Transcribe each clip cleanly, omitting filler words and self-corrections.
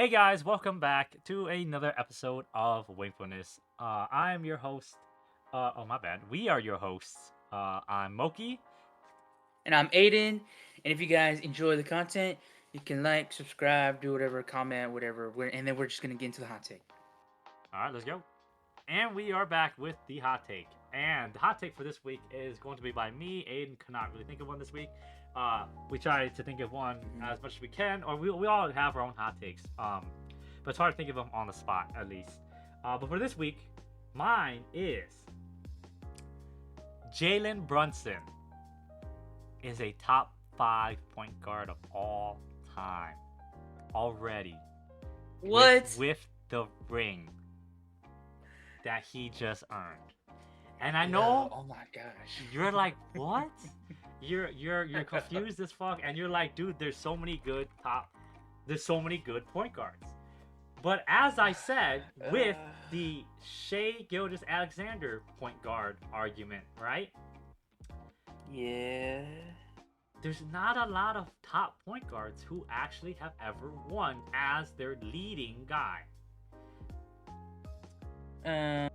Hey guys, welcome back to another episode of Wingfulness. I'm your host. Oh my bad. We are your hosts. I'm Moki. And I'm Aiden. And if you guys enjoy the content, you can like, subscribe, do whatever, comment, whatever. And then we're just gonna get into the hot take. All right, let's go. And we are back with the hot take. And the hot take for this week is going to be by me. Aiden could not really think of one this week. We tried to think of one Mhm. as much as we can, or we all have our own hot takes. But it's hard to think of them on the spot, at least. But for this week, mine is Jalen Brunson is a top 5 point guard of all time already with What? with the ring that he just earned. And I Yeah. know Oh my gosh. you're like, what? You're confused as fuck, and you're like, dude, there's so many good point guards. But as I said, with the Shea Gilgeous Alexander point guard argument, right? Yeah. There's not a lot of top point guards who actually have ever won as their leading guy. Um.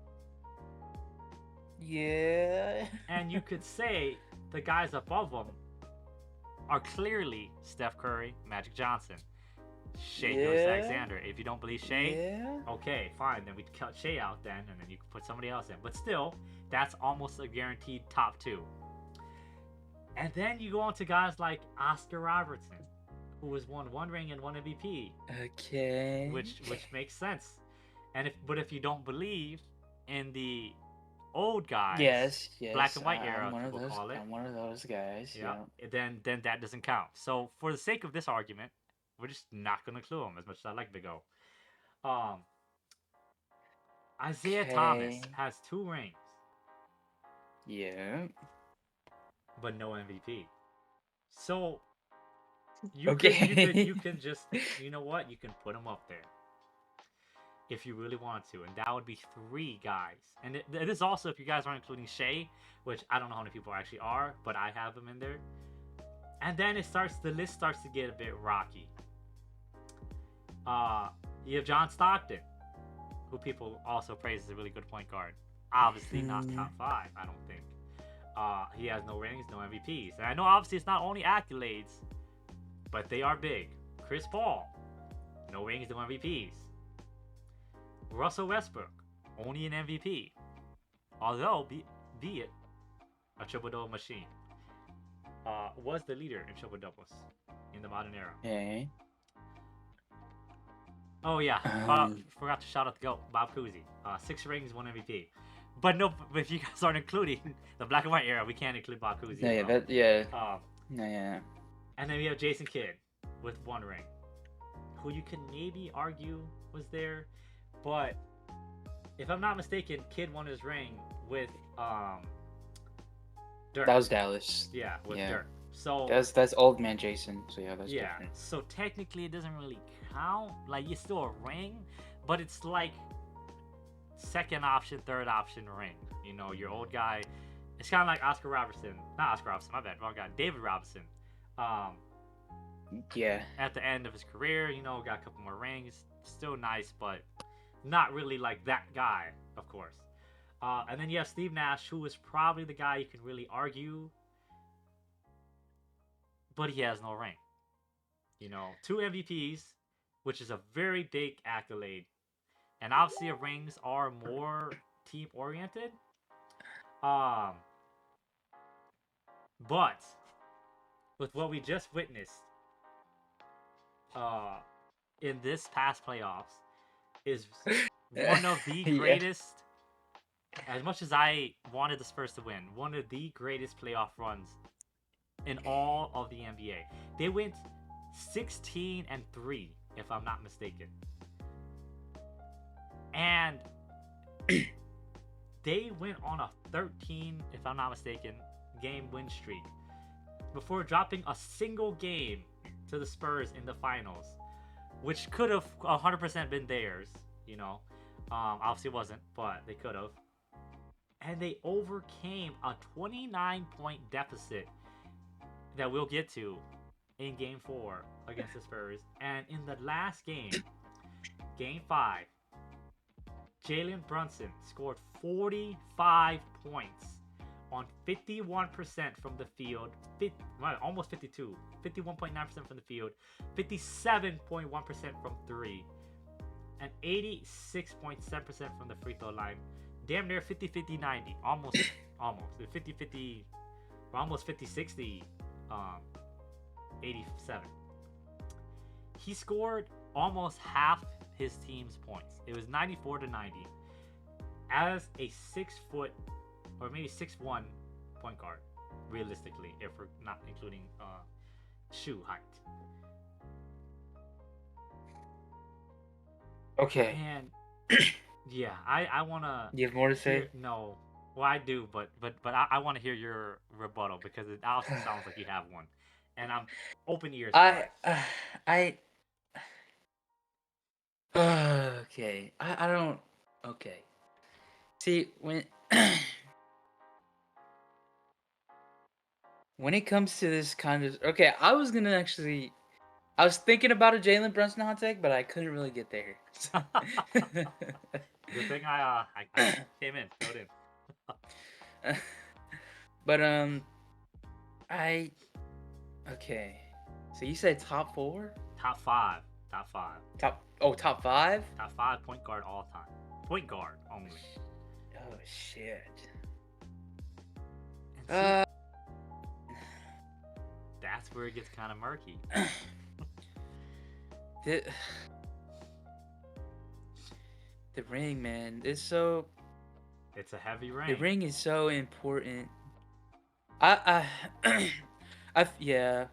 Yeah. And you could say the guys above them are clearly Steph Curry, Magic Johnson, Shea Gilgeous Yeah. Alexander. If you don't believe Shea, Yeah. okay, fine. Then we cut Shea out then, and then you can put somebody else in. But still, that's almost a guaranteed top two. And then you go on to guys like Oscar Robertson, who has won one ring and one MVP, Okay. which makes sense. But if you don't believe in the old guys, Yes. black Yes. and white I'm era, one of people those. call it. I'm one of those guys. Yeah, Yeah. then that doesn't count. So for the sake of this argument, we're just not gonna clue him as much as I like Big O. Um, Isaiah Okay. Thomas has two rings, Yeah. but no MVP. So Okay. you can just, you know what, you can put him up there if you really want to, and that would be three guys. And it is also, if you guys aren't including Shea, which I don't know how many people actually are, but I have him in there. And then the list starts to get a bit rocky. Uh, you have John Stockton, who people also praise as a really good point guard. Obviously not Hmm. top five, I don't think. He has no rings, no MVPs. And I know obviously it's not only accolades, but they are big. Chris Paul, no rings, no MVPs. Russell Westbrook, only an MVP. Although, be it a triple double machine, was the leader in triple doubles in the modern era. Okay. Oh yeah, Um, forgot to shout out the GOAT, Bob Cousy. Six rings, one MVP. But no, if you guys aren't including the black and white era, we can't include Bob Cousy no, as yeah, well. Um, no, yeah. and then we have Jason Kidd with one ring, who you can maybe argue was there, but if I'm not mistaken, Kidd won his ring with Dirk. That was Dallas. Yeah, with Yeah, Dirk. So that's old man Jason. So yeah, that's yeah, different. so technically it doesn't really count. Like, it's still a ring, but it's like second option, third option ring. You know, your old guy. It's kind of like Oscar Robertson, not Oscar Robertson, my bad, wrong guy. David Robinson. Um, Yeah. at the end of his career, you know, got a couple more rings. Still nice, but not really like that guy, of course. And then you have Steve Nash, who is probably the guy you can really argue, but he has no ring. You know, two MVPs, which is a very big accolade. And obviously, rings are more team oriented. Um, but with what we just witnessed, uh, in this past playoffs, is one of the Yeah. greatest. As much as I wanted the Spurs to win, one of the greatest playoff runs in all of the NBA. They went 16-3, if I'm not mistaken. And they went on a 13, if I'm not mistaken, game win streak before dropping a single game to the Spurs in the finals, which could have 100% been theirs, you know. Obviously it wasn't, but they could have. And they overcame a 29-point deficit that we'll get to in game 4 against the Spurs. And in the last game, Game 5. Jalen Brunson scored 45 points on 51% from the field, almost 52, 51.9% from the field, 57.1% from 3, and 86.7% from the free throw line. Damn near 50-50-90. Almost. 50-50, almost 50-60, 87. He scored almost half his team's points. It was 94-90. As a 6 foot or maybe 6'1" point guard, realistically, if we're not including shoe height. Okay. And yeah, I wanna. You have more to say? No, well I do, but I want to hear your rebuttal because it also sounds like you have one, and I'm open ears. I okay. I don't. Okay. See, when it comes to this kind of okay, I was thinking about a Jalen Brunson hot take, but I couldn't really get there. Good thing I came in, filled in. But I okay. So you said top 4? Top 5. Top 5. Top 5? Top 5 point guard all time. Point guard only. Oh shit. And that's where it gets kind of murky. The ring, man, it's a heavy ring. The ring is so important. Yeah. I feel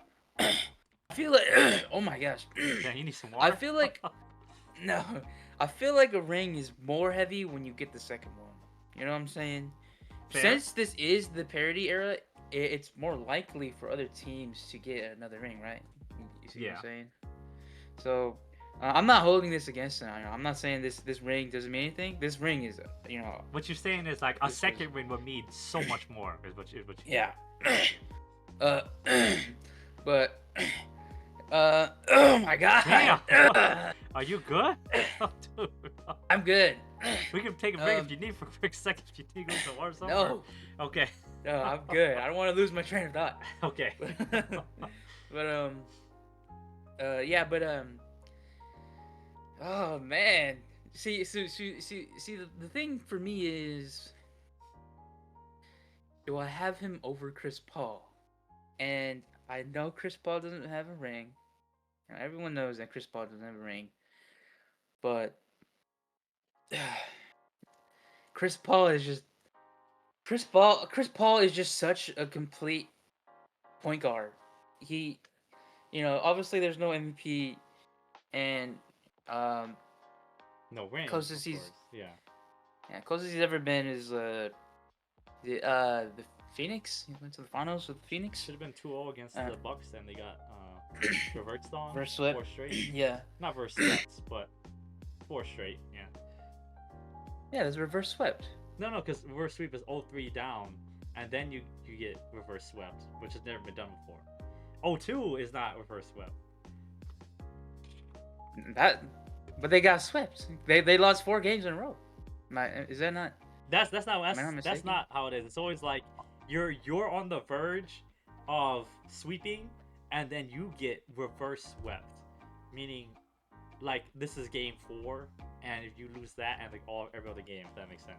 like oh my gosh. Yeah, you need some water. I feel like a ring is more heavy when you get the second one. You know what I'm saying? Fair. Since this is the parity era, it's more likely for other teams to get another ring, right? You see what I'm saying? So, I'm not holding this against them. I'm not saying this ring doesn't mean anything. This ring is, What you're saying is like a second ring would mean so much more. Is what you yeah. But. Oh my god. Damn. Are you good? Dude. I'm good. We can take a break if you need for a quick second. If you need to go to the water somewhere. No. Okay. No, I'm good. I don't want to lose my train of thought. Okay. But oh man. See the thing for me is, do I have him over Chris Paul? And I know Chris Paul doesn't have a ring. Everyone knows that Chris Paul doesn't have a ring. But Chris Paul is just such a complete point guard. He, obviously there's no MVP, and no ring. Closest he's ever been is the Phoenix. He went to the finals with the Phoenix. Should have been 2-0 against the Bucks, and they got reversed on. Reverse swept. 4 straight. Yeah. Not reverse swept, but 4 straight. Yeah. Yeah, there's reverse swept. No, because reverse sweep is 0-3 down, and then you get reverse swept, which has never been done before. 0-2 is not reverse swept. But they got swept. They lost 4 games in a row. Is that not? That's not how it is. It's always like you're on the verge of sweeping, and then you get reverse swept, meaning like this is game 4, and if you lose that and like every other game, if that makes sense.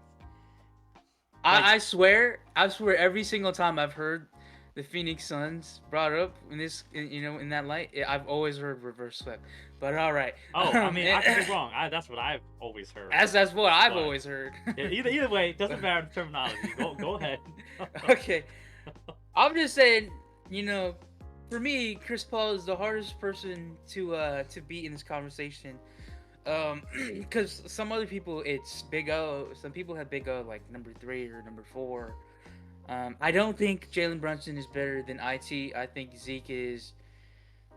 I swear every single time I've heard the Phoenix Suns brought up in that light, I've always heard reverse swept. But all right. I mean, I could be wrong. That's what I've always heard. That's what I've always heard. Yeah, either way, it doesn't matter the terminology. Go ahead. Okay. I'm just saying, for me, Chris Paul is the hardest person to beat in this conversation. Because some other people, it's Big O. Some people have Big O like number 3 or number 4. I don't think Jalen Brunson is better than IT. I think Zeke is.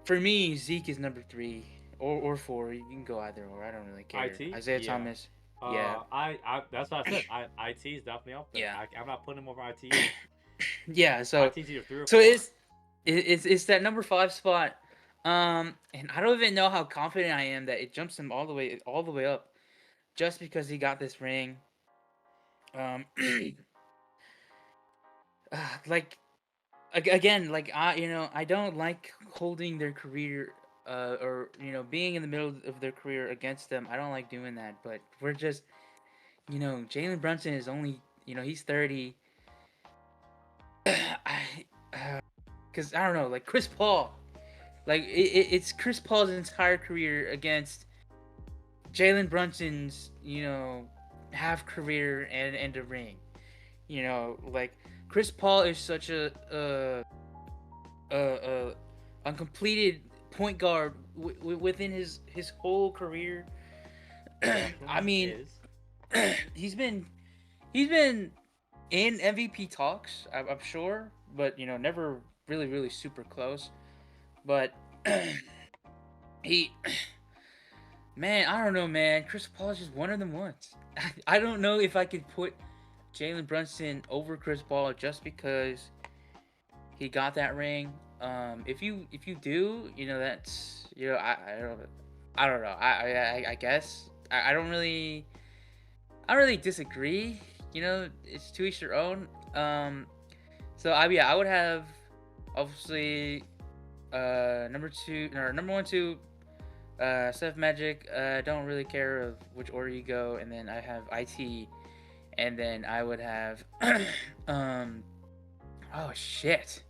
For me, Zeke is number 3 or 4. You can go either or. I don't really care. IT? Isaiah Thomas. Yeah. I that's what I said. IT is definitely up there. Yeah. I'm not putting him over IT. Yeah. So. IT's either 3 or 4. So it's that number 5 spot. And I don't even know how confident I am that it jumps him all the way up, just because he got this ring. Um, like again, like I don't like holding their career, or being in the middle of their career against them. I don't like doing that. But we're just, Jalen Brunson is only, he's 30. Because I don't know, like Chris Paul, like it's Chris Paul's entire career against Jalen Brunson's, half career and a ring. Like Chris Paul is such a uncompleted point guard within his whole career. I Definitely mean, is. he's been in MVP talks, I'm sure, but never really super close. But he, man, I don't know, man. Chris Paul is just one of them ones. I don't know if I could put Jalen Brunson over Chris Paul just because he got that ring. If you do, that's I don't know. I guess I don't really disagree. It's to each their own. So I would have, obviously, number two or number one, two, Steph Magic. Don't really care of which order you go, and then I have IT, and then I would have um oh shit.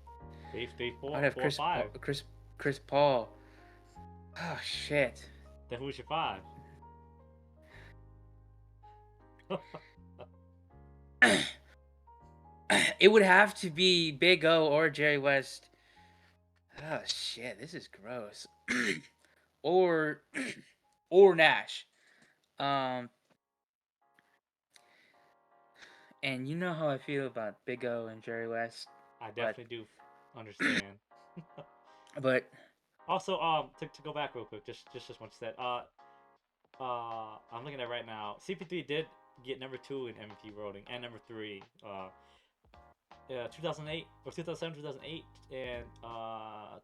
Three, I'd four, have four, Chris Paul. five. Chris Paul. Oh shit. Then who's your five? It would have to be Big O or Jerry West. Oh shit, this is gross. or or Nash. Um, and you know how I feel about Big O and Jerry West, I but definitely do understand. but Also, to go back real quick, just what you said. I'm looking at right now. CP3 did get number two in MVP voting and number three. 2008 or 2007, 2008, and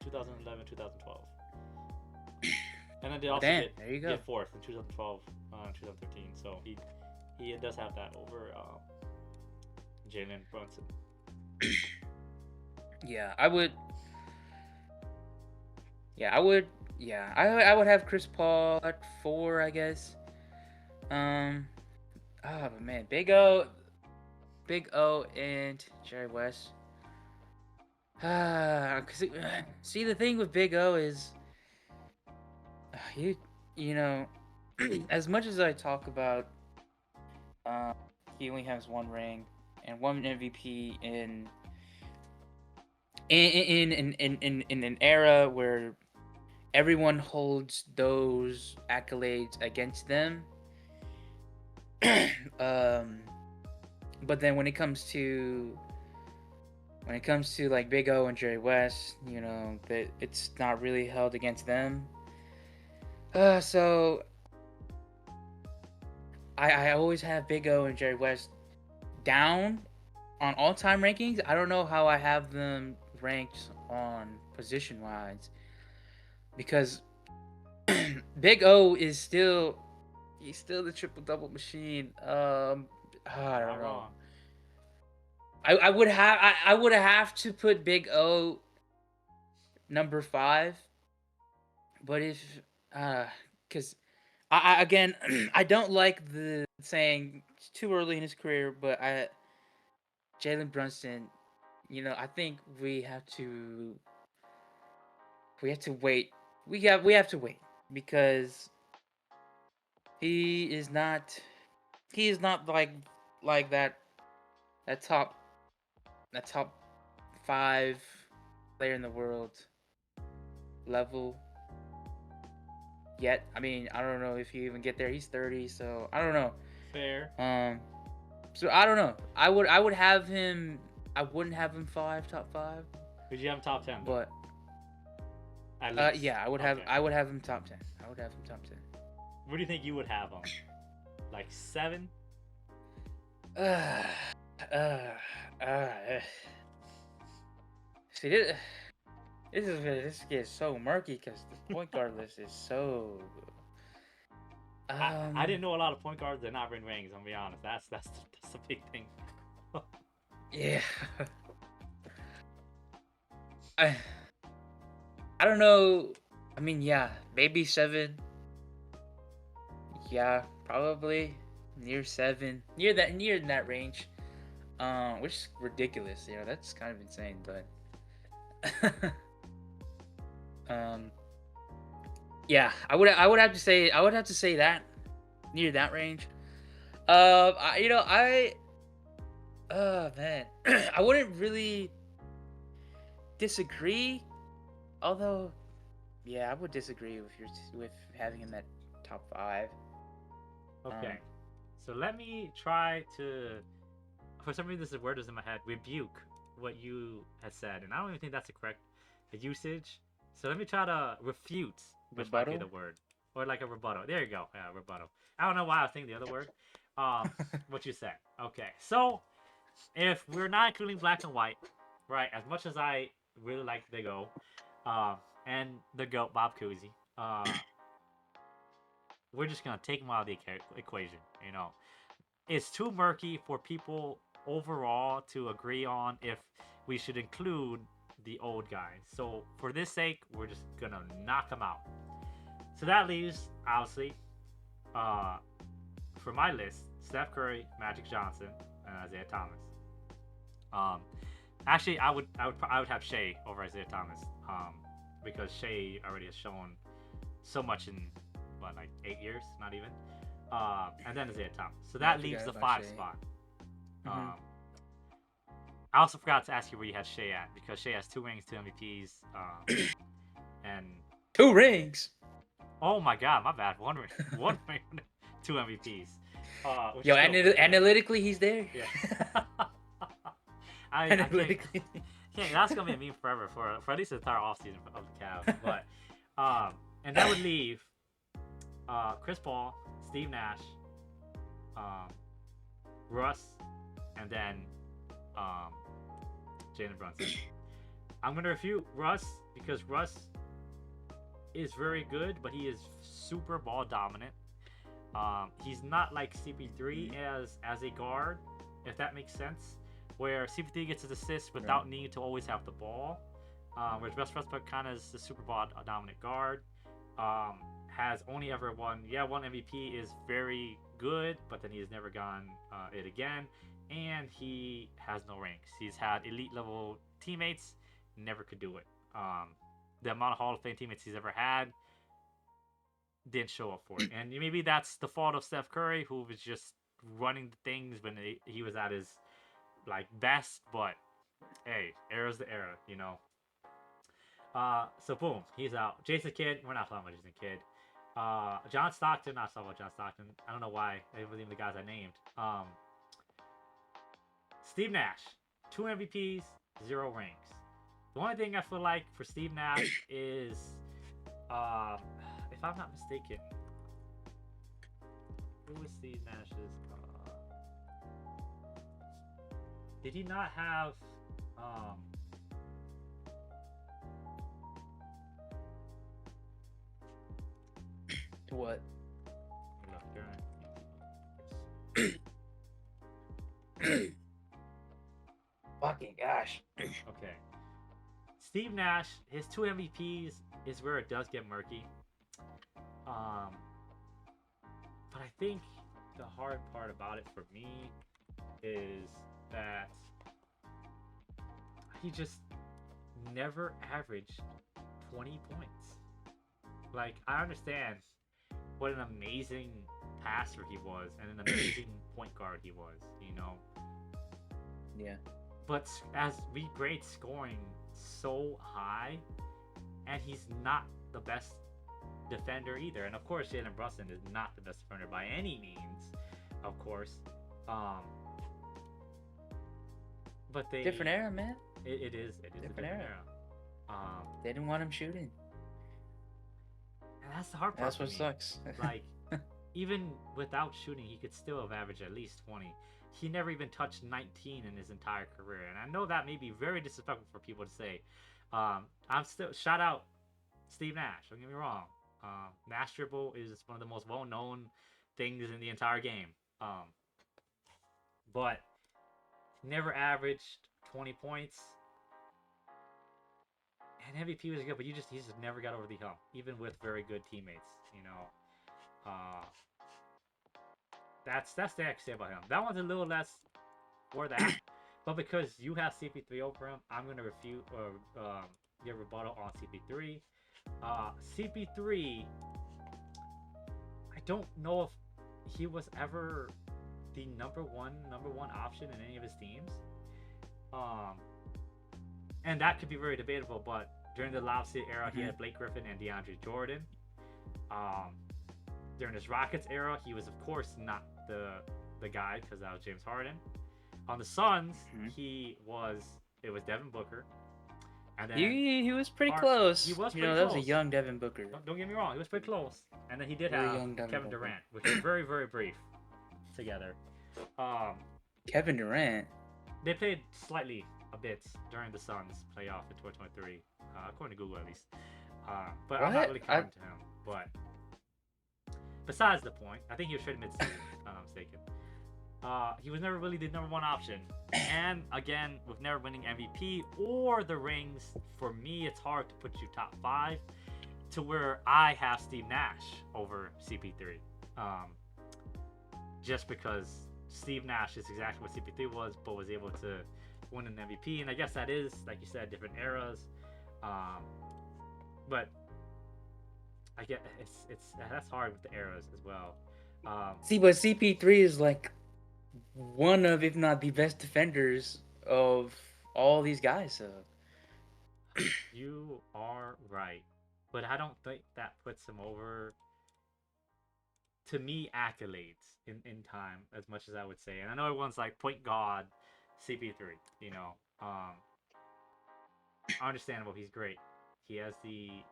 2011, 2012. And then they also damn, there you go. get fourth in 2012, 2013. So he does have that over Jalen Brunson. Yeah, I would. Yeah, I would. Yeah, I would have Chris Paul at 4, I guess. Um. Oh, but man, Big O, and Jerry West. Cause see, the thing with Big O is, you you know, as much as I talk about, uh, he only has one ring and one MVP in an era where everyone holds those accolades against them. um, but then when it comes to like Big O and Jerry West, that it's not really held against them. So I always have Big O and Jerry West down on all time rankings. I don't know how I have them ranked on position wise, because Big O is still he's still the triple double machine. I don't Not know. wrong. I would have to put Big O number 5, but if because again, I don't like the saying it's too early in his career, but Jalen Brunson, I think we have to wait. We have to wait, because he is not like that top that top 5 player in the world level yet. I mean, I don't know if he even get there. He's 30, so I don't know. Fair. So I don't know. I would have him. I wouldn't have him top 5, Would you have him top 10 though? but At least. yeah, I would have. Okay. I would have him top 10. I would have him top 10. Where do you think you would have him? Like 7? Uh, uh, uh, see, This gets so murky because the point guard list is so. I didn't know a lot of point guards that not bring rings. I'm gonna be honest. That's the big thing. Yeah. I I don't know. I mean, yeah, maybe 7. Yeah, probably near 7, near in that range. Which is ridiculous. You know, that's kind of insane, but um, yeah, I would have to say that near that range. Oh man, I wouldn't really disagree. Although, yeah, I would disagree with having him at top 5. Okay, so let me try to. For some reason, this is word is in my head. Rebuke what you had said, and I don't even think that's the correct usage. So let me try to refute, which might be Rebuttal. the word, or like a rebuttal. There you go. Yeah, rebuttal. I don't know why I was thinking the other word. Um, what you said. Okay, so if we're not including black and white, right? As much as I really like the go, um, and the goat Bob Cousy, we're just gonna take him out of the equation. You know, it's too murky for people overall to agree on if we should include the old guys. So for this sake, we're just gonna knock them out. So that leaves obviously, uh, for my list, Steph Curry, Magic Johnson, and Isaiah Thomas. Um, actually, I would have Shea over Isaiah Thomas, because Shea already has shown so much in what, like 8 years, not even. And then Isaiah Thomas. So that leaves the 5 spot. Mm-hmm. I also forgot to ask you where you had Shea at, because Shea has 2 rings, 2 MVPs, and 2 rings. oh my god, my bad, one ring, 2 MVPs. Yo, analytically, he's there. Yeah. I Analytically. can't. That's gonna be a meme forever for at least the entire offseason of the Cavs. But and that would leave Chris Paul, Steve Nash, Russ, and then Jalen Brunson. I'm gonna refute Russ because Russ is very good, but he is super ball dominant. He's not like CP3 as a guard, if that makes sense. Where CP3 gets his assists without needing to always have the ball. Whereas Russ Westbrook kind of is the super ball dominant guard. Has only ever won one MVP, is very good, but then he has never gone it again. And he has no ranks. He's had elite level teammates, never could do it. The amount of Hall of Fame teammates he's ever had didn't show up for it. And maybe that's the fault of Steph Curry, who was just running the things when he was at his like best. But hey, era's the era, you know. So boom, he's out. Jason Kidd, we're not talking about Jason Kidd. John Stockton, not talking about John Stockton. I don't know why. It wasn't even the guys I named. Steve Nash, 2 MVPs, 0 rings. The only thing I feel like for Steve Nash is, if I'm not mistaken, who was Steve Nash's? Did he not have? What? Fucking gosh. Okay. Steve Nash, his 2 MVPs is where it does get murky. But I think the hard part about it for me is that he just never averaged 20 points. Like, I understand what an amazing passer he was and an amazing point guard he was, you know? Yeah. But as we grade scoring so high, and he's not the best defender either. And of course, Jalen Brunson is not the best defender by any means, of course. But they different era, man. It is different era. They didn't want him shooting. And that's the hard part. That's what sucks. Like, even without shooting, he could still have averaged at least 20. He never even touched 19 in his entire career. And I know that may be very disrespectful for people to say, I'm still shout out Steve Nash. Don't get me wrong. Nash dribble is one of the most well-known things in the entire game. Um, but never averaged 20 points. And MVP was good, but he just never got over the hump, even with very good teammates. Uh, that's the thing I can say about him. That one's a little less for that, but because you have CP3 over him, I'm gonna refute or give rebuttal on CP3. CP3, I don't know if he was ever the number one option in any of his teams. Um, and that could be very debatable. But during the Lob City era, he had Blake Griffin and DeAndre Jordan. During his Rockets era, he was of course not the guy because that was James Harden. On the Suns, it was Devin Booker, and then he was pretty close. He was pretty close. That was a young Devin Booker. Don't get me wrong, he was pretty close. And then he did Really have Kevin Durant, which was very very brief together. Kevin Durant. They played slightly a bit during the Suns playoff in 2023, according to Google at least. But I'm not really counting to him. But besides the point, I think he was traded mid-season, if I'm not mistaken. He was never really the number one option. And again, with never winning MVP or the rings, for me, it's hard to put you top 5 to where I have Steve Nash over CP3. Just because Steve Nash is exactly what CP3 was, but was able to win an MVP. And I guess that is, like you said, different eras. But I get that's hard with the eras as well. See, but CP3 is like one of, if not the best defenders of all these guys. So you are right, but I don't think that puts him over. To me, accolades in time as much as I would say, and I know everyone's like point guard, CP3. Understandable. He's great. He has the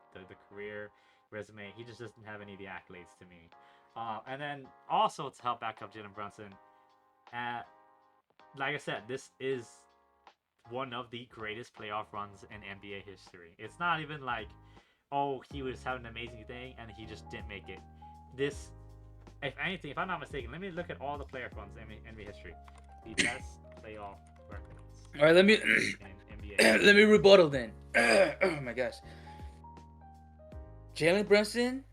career resume. He just doesn't have any of the accolades to me. And then also to help back up Jalen Brunson, like I said, this is one of the greatest playoff runs in NBA history. It's not even like, oh, he was having an amazing thing and he just didn't make it. This, if anything, if I'm not mistaken, let me look at all the playoff runs in NBA history. The best playoff records. All right, let me let me rebuttal then. Oh my gosh, Jalen Brunson.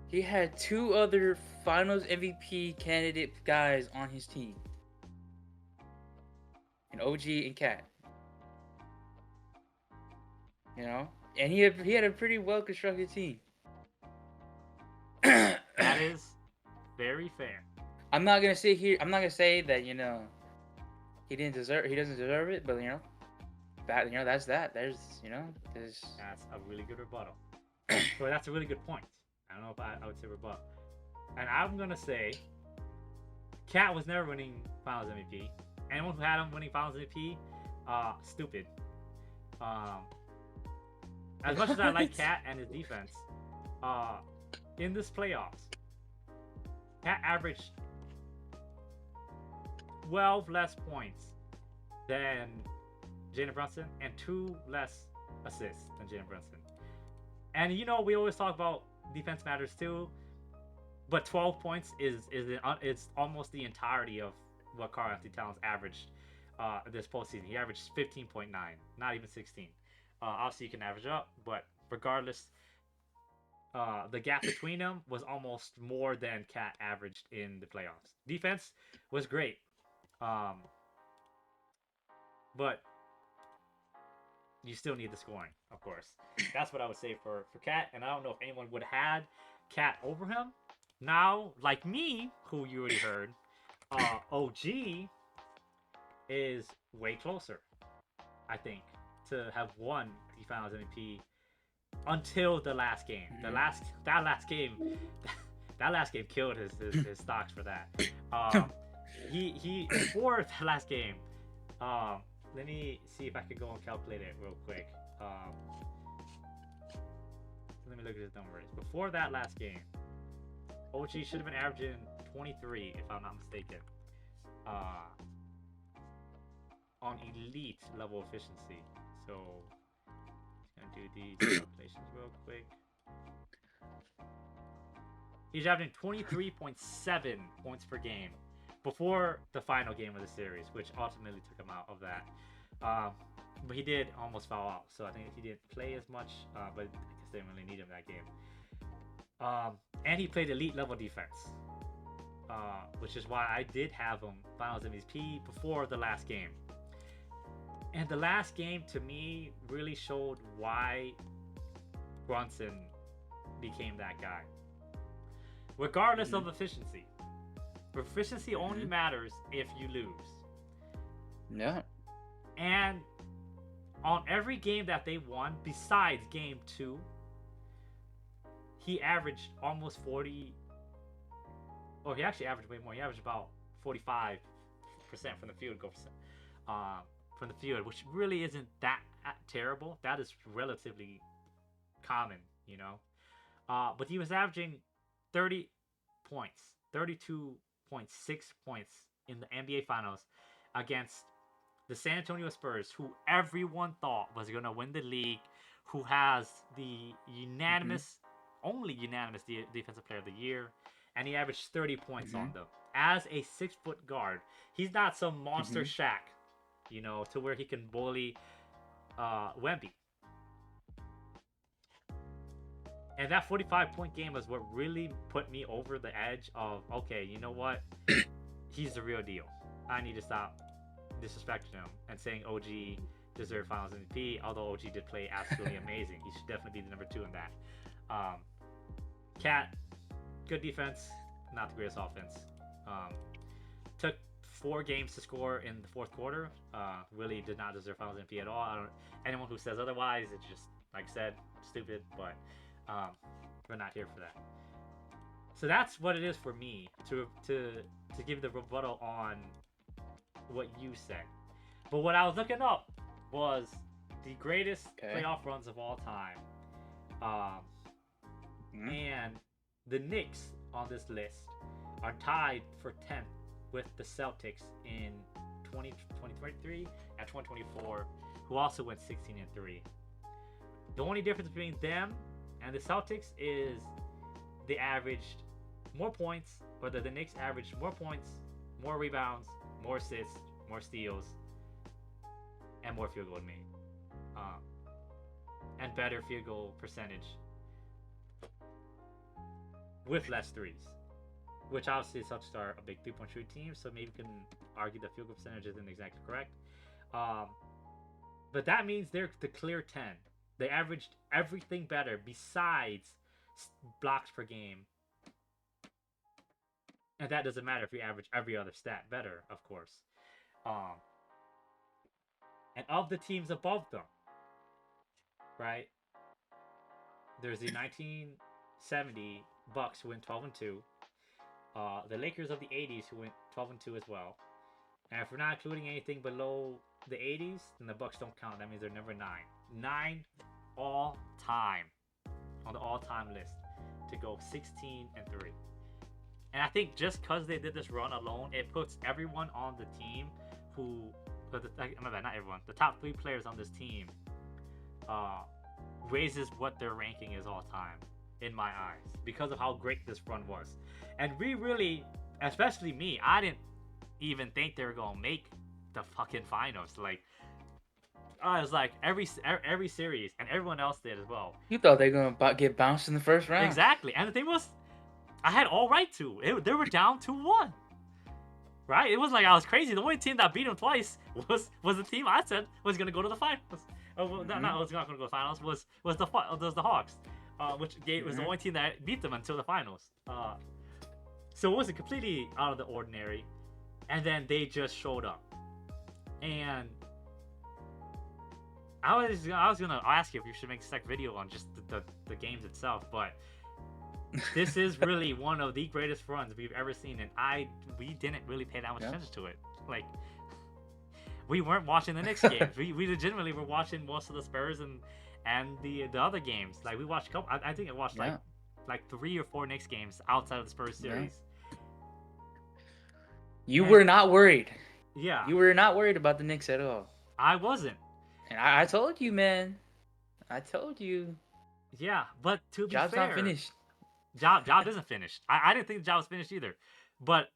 He had 2 other Finals MVP candidate guys on his team, and OG and Cat. And he had a pretty well constructed team. That is very fair. I'm not gonna say that he doesn't deserve it, but that's that. There's That's a really good rebuttal. Well, that's a really good point. I don't know if I would say rebuttal. And I'm gonna say Cat was never winning Finals MVP. Anyone who had him winning Finals MVP, stupid. As much as I like Cat and his defense, in this playoffs, Cat averaged 12 less points than Jalen Brunson and 2 less assists than Jalen Brunson. And we always talk about defense matters too, but 12 points is almost the entirety of what Karl-Anthony Towns averaged this postseason. He averaged 15.9, not even 16. Obviously, you can average up, but regardless, the gap between them was almost more than Cat averaged in the playoffs. Defense was great, but you still need the scoring, of course. That's what I would say for Cat, and I don't know if anyone would have had Cat over him. Now, like me, who you already heard, OG is way closer, I think, to have won the Finals MVP until the last game. That last game killed his stocks for that. He before the last game. Let me see if I can go and calculate it real quick. Let me look at his numbers. Before that last game, OG should have been averaging 23, if I'm not mistaken. on elite level efficiency. So, just gonna do these calculations real quick. He's averaging 23.7 points per game before the final game of the series, which ultimately took him out of that. But he did almost foul out, so I think he didn't play as much, but I guess they didn't really need him that game. And he played elite level defense, which is why I did have him Finals MVP before the last game. And the last game, to me, really showed why Brunson became that guy. Regardless of efficiency. Efficiency only matters if you lose. Yeah. And on every game that they won, besides game 2, he averaged almost 40. Or he actually averaged way more. He averaged about 45% from the field goal from the field, which really isn't that terrible. That is relatively common, you know. But he was averaging 30 points, 32.6 points in the NBA Finals against the San Antonio Spurs, who everyone thought was going to win the league, who has the only unanimous Defensive Player of the Year, and he averaged 30 points on them. As a 6-foot guard, he's not some monster Shaq, you know, to where he can bully Wemby. And that 45-point game was what really put me over the edge of, okay, you know what? He's the real deal. I need to stop disrespecting him and saying OG deserved Finals MVP, although OG did play absolutely amazing. He should definitely be the number 2 in that. Cat, good defense, not the greatest offense. Took 4 games to score in the fourth quarter. Really did not deserve Finals MVP at all. Anyone who says otherwise, it's just, like I said, stupid, but we're not here for that. So that's what it is for me to give the rebuttal on what you said. But what I was looking up was the greatest playoff runs of all time. And the Knicks on this list are tied for 10th with the Celtics in 2023 and 2024, who also went 16-3. The only difference between them and the Celtics is they averaged more points, or the Knicks averaged more points, more rebounds, more assists, more steals, and more field goal made. And better field goal percentage with less threes. Which obviously Celtics are a big 3-point shooting team, so maybe we can argue the field goal percentage isn't exactly correct. But that means they're the clear 10. They averaged everything better besides blocks per game. And that doesn't matter if you average every other stat better, of course. And of the teams above them, right? There's the 1970 Bucks who went 12-2. The Lakers of the 80s who went 12-2 as well. And if we're not including anything below the 80s, then the Bucks don't count. That means they're number 9. 9 all time on the all-time list to go 16-3. And I think just because they did this run alone, it puts everyone on the team not everyone, the top 3 players on this team raises what their ranking is all time in my eyes because of how great this run was. And we really, especially me, I didn't even think they were gonna make the fucking finals. Like, I was like every series, and everyone else did as well. You thought they were gonna get bounced in the first round. Exactly, and the thing was, I had all right to. They were down 2-1. Right? It was like I was crazy. The only team that beat them twice was the team I said was gonna go to the finals. Not was not gonna go to the finals. Was the Hawks, which was the only team that beat them until the finals. So it wasn't completely out of the ordinary. And then they just showed up. And I was gonna ask you if you should make a second video on just the games itself, but this is really one of the greatest runs we've ever seen, and we didn't really pay that much attention to it. Like, we weren't watching the Knicks games. We legitimately were watching most of the Spurs and the other games. Like, we watched a couple. I think I watched like 3 or 4 Knicks games outside of the Spurs series. You were not worried. Yeah, You were not worried about the Knicks at all. I wasn't. And I told you, man. I told you. Yeah, but to be Job's not fair, finished. job isn't finished. I didn't think the job was finished either, but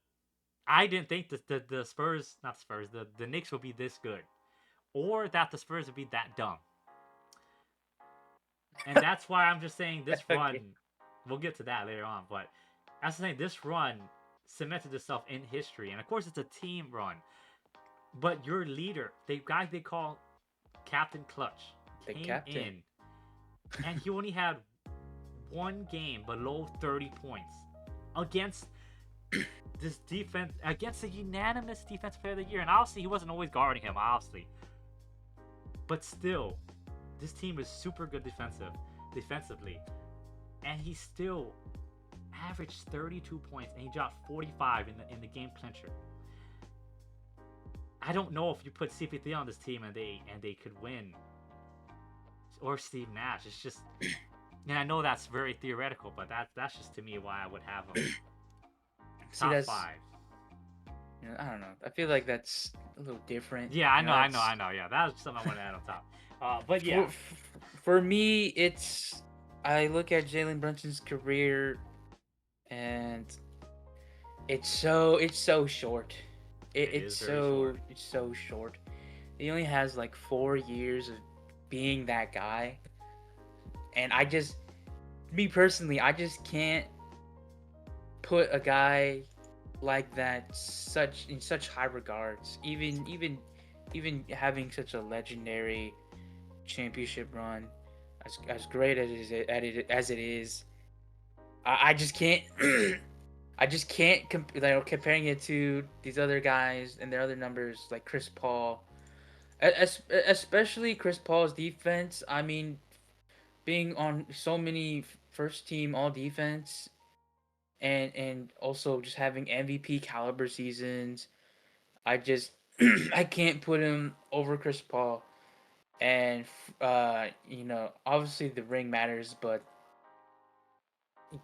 I didn't think the Spurs, not Spurs, the Knicks would be this good, or that the Spurs would be that dumb. And that's why I'm just saying this run. Okay. We'll get to that later on, but I'm saying this run cemented itself in history, and of course it's a team run. But your leader, the guy they call Captain Clutch, The came captain. in, and he only had one game below 30 points against this defense, against a unanimous defensive player of the year. And obviously, he wasn't always guarding him, obviously, but still, this team is super good defensively, and he still averaged 32 points, and he dropped 45 in the game clincher. I don't know if you put CP3 on this team and they could win, or Steve Nash. It's just, and I know that's very theoretical, but that's just to me why I would have him See, top that's, 5. you know, I don't know. I feel like that's a little different. Yeah, I You know. that's- Yeah, that was something I wanted to add on top. But yeah, For me, it's I look at Jalen Brunson's career, and it's so short. It's is very short. it's so short. He only has like 4 years of being that guy, and me personally, I just can't put a guy like that in such high regards. Even having such a legendary championship run, as great as it is, I just can't. I just can't comparing it to these other guys and their other numbers like Chris Paul, especially Chris Paul's defense. I mean, being on so many first team all defense, and also just having MVP caliber seasons. I just I can't put him over Chris Paul. And obviously the ring matters, but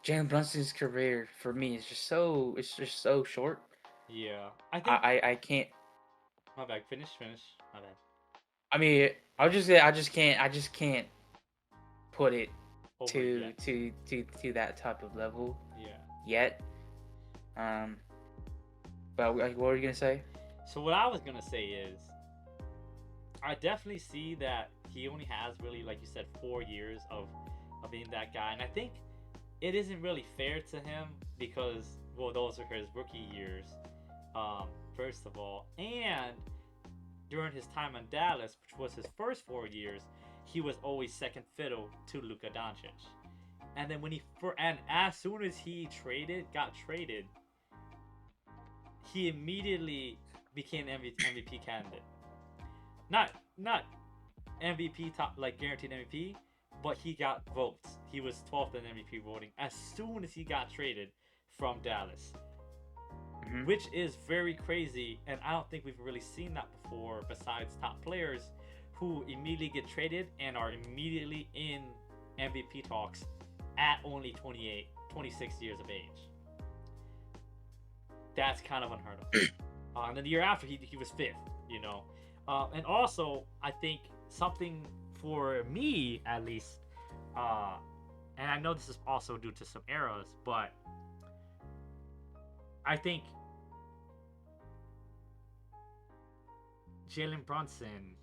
Jalen Brunson's career for me is it's just so short. yeah. I think I can't. my bad. Finish. My bad. I mean, I just can't put it Over yet. to that type of level Yeah. yet. But what were you gonna say? So what I was gonna say is, I definitely see that he only has really, like you said, 4 years of being that guy, and I think it isn't really fair to him because, well, those are his rookie years, first of all, and during his time in Dallas, which was his first 4 years, he was always second fiddle to Luka Doncic, and then and as soon as he got traded, he immediately became MVP candidate. Not MVP top, like guaranteed MVP, but he got votes. He was 12th in MVP voting as soon as he got traded from Dallas, which is very crazy, and I don't think we've really seen that before besides top players who immediately get traded and are immediately in MVP talks at only 28, 26 years of age. That's kind of unheard of. And then the year after, he was 5th, you know. And also, I think something for me, at least, and I know this is also due to some eras, but I think Jalen Brunson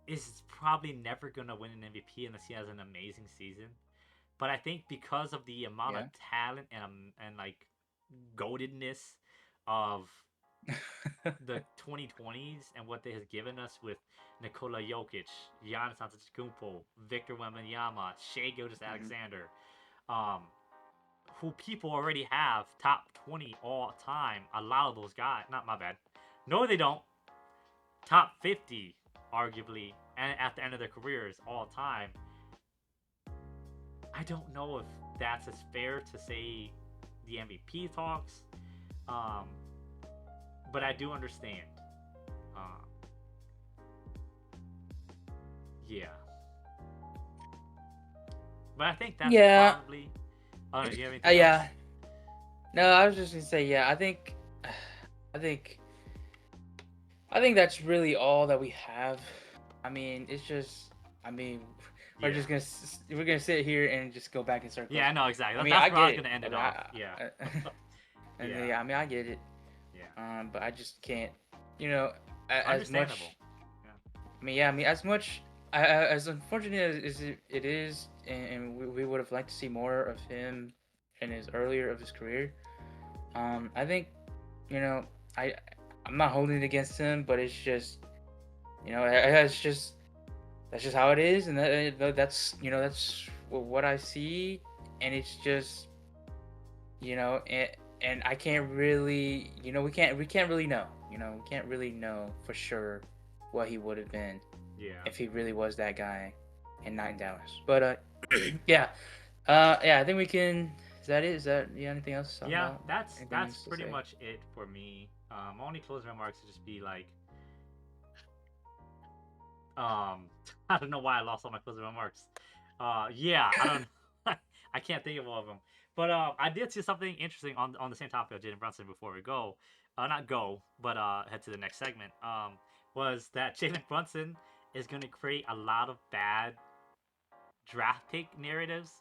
is probably never going to win an MVP unless he has an amazing season. But I think because of the amount of talent and like goatedness of the 2020s and what they have given us with Nikola Jokic, Giannis Antetokounmpo, Victor Wembanyama, Shai Gilgeous-Alexander, who people already have top 20 all time. A lot of those guys, not my bad. No, they don't. Top 50, arguably, and at the end of their careers all time. I don't know if that's as fair to say the MVP talks, but I do understand. Yeah, but I think that's probably. Oh, do you have anything else? Yeah. No, I was just gonna say, yeah. I think think I think that's really all that we have. I mean, it's just. I mean, we're Yeah. just we're gonna sit here and just go back in circles. Yeah, no, exactly. I mean, That's I where I get was it. gonna end I it mean, off. Yeah. and Yeah. yeah, I mean, I get it. Yeah. But I just can't. You know, as Understandable. much. Yeah. I mean, yeah, I mean, as much. As unfortunate as it is, and we would have liked to see more of him in his earlier of his career. I think, you know, I I'm not holding it against him, but it's just, it's just that's just how it is, and that's that's what I see, and it's just and I can't really we can't really know, we can't really know for sure what he would have been Yeah. if he really was that guy and not in Dallas. But yeah, yeah, I think we can. Is that it? Is that anything else to talk Yeah, about? that's Anything that's else to pretty say? much it for me. My only closing remarks would just be like, I don't know why I lost all my closing remarks. Yeah, I don't, I can't think of all of them. But I did see something interesting on the same topic of Jalen Brunson before we go. Not go, but head to the next segment. Was that Jalen Brunson is going to create a lot of bad draft pick narratives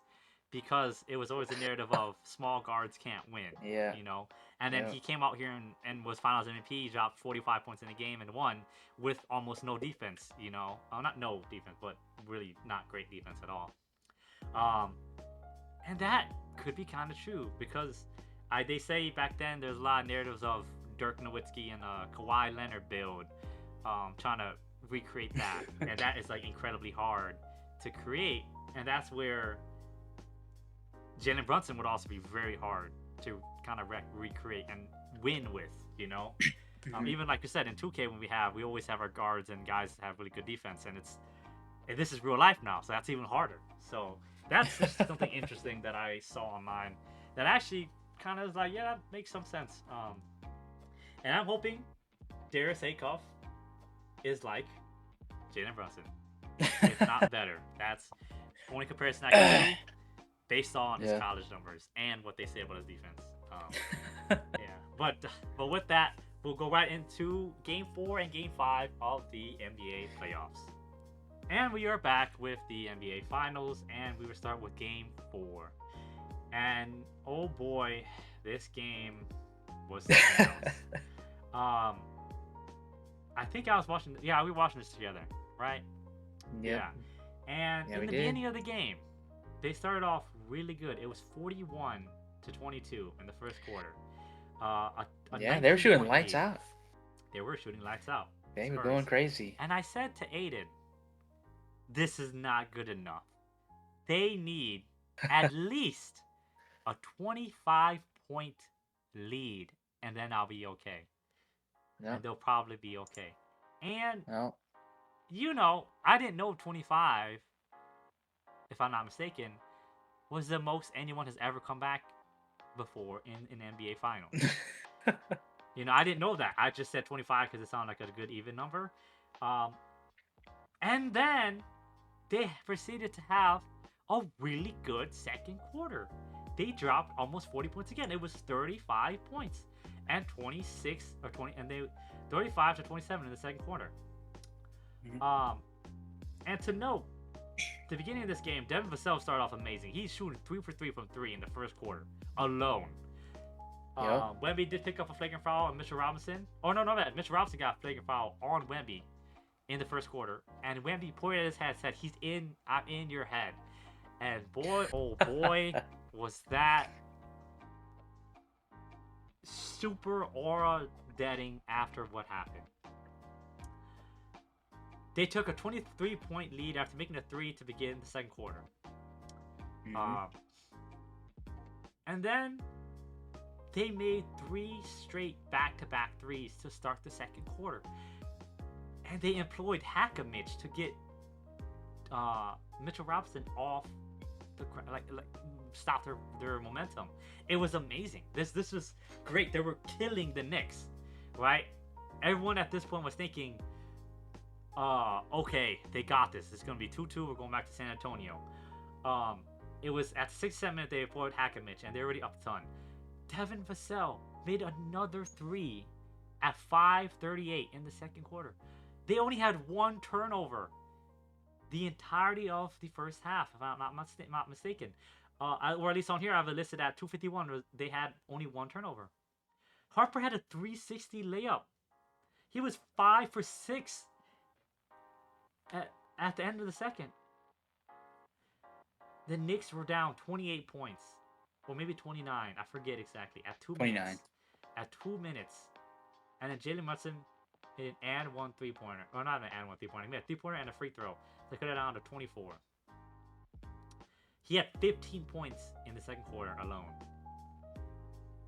because it was always a narrative of small guards can't win, Yeah, you know. And then yeah. he came out here and was Finals MVP. He dropped 45 points in the game and won with almost no defense, you know. Not no defense, but really not great defense at all. Um, and that could be kind of true because they say back then there's a lot of narratives of Dirk Nowitzki and Kawhi Leonard build, trying to recreate that, and that is like incredibly hard to create, and that's where Jalen Brunson would also be very hard to kind of recreate and win with, you know. Even like you said in 2K, when we always have our guards and guys that have really good defense, and this is real life now, so that's even harder. So that's just something interesting that I saw online that actually kind of is like, yeah, that makes some sense. And I'm hoping Darius Acuff is like Jalen Brunson, if not better. That's the only comparison I can do based on his Yeah. college numbers and what they say about his defense. Yeah, but with that, we'll go right into Game 4 and Game 5 of the NBA playoffs. And we are back with the NBA Finals, and we will start with Game 4. And oh boy, this game was something else. I think I was watching. Yeah, we were watching this together, right? Yep. Yeah. And Yeah, in we the did. beginning of the game, they started off really good. It was 41-22 in the first quarter. Yeah, they were shooting 19-point lights lead. out. They were shooting lights out. They were Spurs. going crazy. And I said to Aiden, this is not good enough. They need at least a 25-point lead, and then I'll be okay. No, And they'll probably be okay. And, no. you know, I didn't know 25, if I'm not mistaken, was the most anyone has ever come back before in an NBA Finals. You know, I didn't know that. I just said 25 because it sounded like a good even number. And then they proceeded to have a really good second quarter. They dropped almost 40 points again. It was 35 points and 26 or 20, and they 35 to 27 in the second quarter. And to note, the beginning of this game, Devin Vassell started off amazing. He's shooting 3 for 3 from 3 in the first quarter alone. Yep. Wemby did pick up a flagrant foul on Mitchell Robinson. Oh, no, Mitchell Robinson got a flagrant foul on Wemby in the first quarter. And Wemby pointed at his head, said, I'm in your head. And boy, oh boy, was that super aura deading after what happened. They took a 23-point lead after making a 3 to begin the second quarter. And then they made 3 straight back-to-back threes to start the second quarter. And they employed Hack-a-Mitch to get Mitchell Robinson off the like stop their momentum. It was amazing. This was great. They were killing the Knicks, right? Everyone at this point was thinking, okay, they got this. It's gonna be 2-2. We're going back to San Antonio. It was at 6-7 minute they employed Hack-a-Mitch, and they're already up a ton. Devin Vassell made another 3 at 5:38 in the second quarter. They only had one turnover the entirety of the first half, if I'm not mistaken. Or at least on here, I have it listed at 2:51. They had only one turnover. Harper had a 360 layup. He was 5 for 6 at the end of the second. The Knicks were down 28 points, or maybe 29. I forget exactly. At 29. minutes. At 2 minutes, and then Jalen Brunson hit an and one 3-pointer. Or not an and one 3-pointer. He made a 3-pointer and a free throw. They cut it down to 24. He had 15 points in the second quarter alone.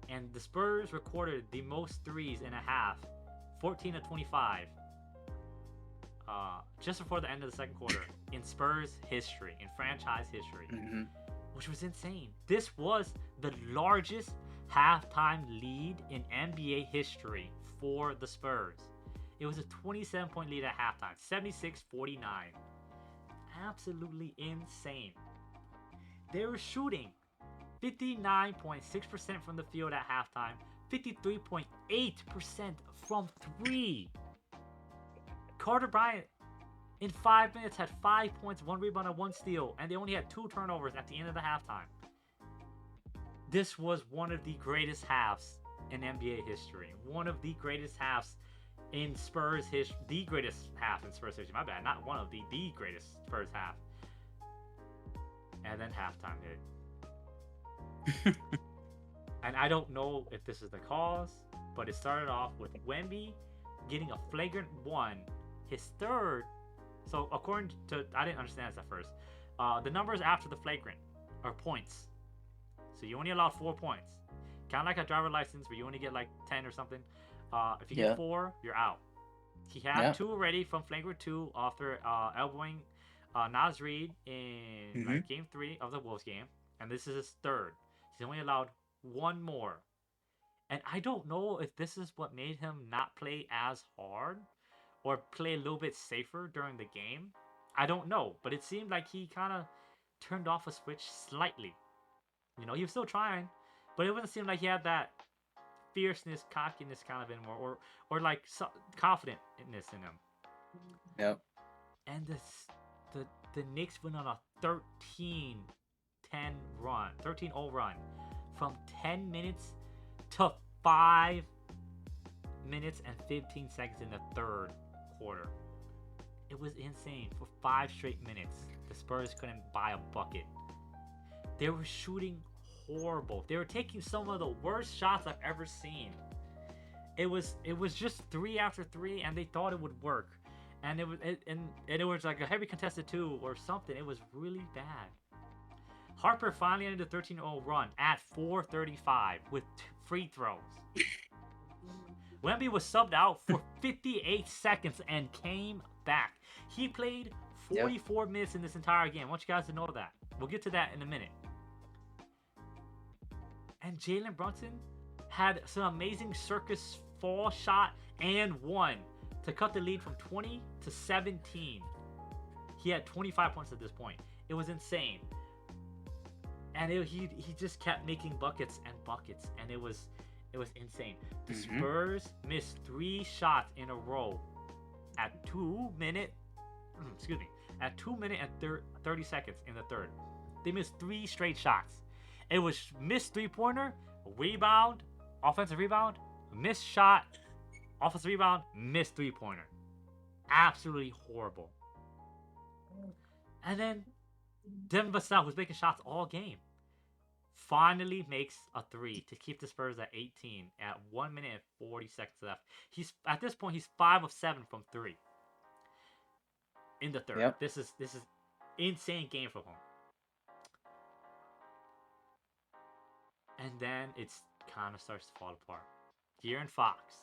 And the Spurs recorded the most threes in a half, 14 to 25, just before the end of the second quarter in Spurs history, in franchise history, which was insane. This was the largest halftime lead in NBA history for the Spurs. It was a 27-point lead at halftime, 76-49. Absolutely insane. They were shooting 59.6% from the field at halftime, 53.8% from three. Carter Bryant in 5 minutes had 5 points, 1 rebound, and 1 steal, and they only had 2 turnovers at the end of the halftime. This was one of the greatest halves in NBA history. One of the greatest halves in Spurs history. The greatest half in Spurs history. My bad. Not one of the greatest Spurs half. And then halftime hit. And I don't know if this is the cause, but it started off with Wemby getting a flagrant 1, his third. So according to, I didn't understand this at first. The numbers after the flagrant are points. So you only allowed 4 points. Kind of like a driver license where you only get like 10 or something. If you get 4, you're out. He had 2 already from flagrant 2 after elbowing Naz Reid in game 3 of the Wolves game. And this is his third. He's only allowed 1 more. And I don't know if this is what made him not play as hard or play a little bit safer during the game. I don't know. But it seemed like he kind of turned off a switch slightly. You know, he was still trying, but it wouldn't seem like he had that fierceness, cockiness kind of anymore, or like confidentness in him. Yep. And the Knicks went on a 13-0 run from 10 minutes to 5 minutes and 15 seconds in the third quarter. It was insane. For 5 straight minutes, the Spurs couldn't buy a bucket. They were shooting horrible. They were taking some of the worst shots I've ever seen. It was just 3 after 3, and they thought it would work. And it was like a heavy contested 2 or something. It was really bad. Harper finally ended the 13-0 run at 4:35 with free throws. Wemby was subbed out for 58 seconds and came back. He played 44 minutes in this entire game. I want you guys to know that. We'll get to that in a minute. And Jalen Brunson had some amazing circus fall shot and 1 to cut the lead from 20 to 17. He had 25 points at this point. It was insane. And he just kept making buckets and buckets, and it was insane. The Spurs missed 3 shots in a row at 2 minutes and 30 seconds in the third. They missed 3 straight shots. It was missed 3-pointer, rebound, offensive rebound, missed shot, offensive rebound, missed 3-pointer. Absolutely horrible. And then Devin Vassell, who's making shots all game, finally makes a 3 to keep the Spurs at 18 at 1 minute and 40 seconds left. At this point he's 5 of 7 from 3 in the third. Yep. This is insane game for him. And then it's kind of starts to fall apart. De'Aaron Fox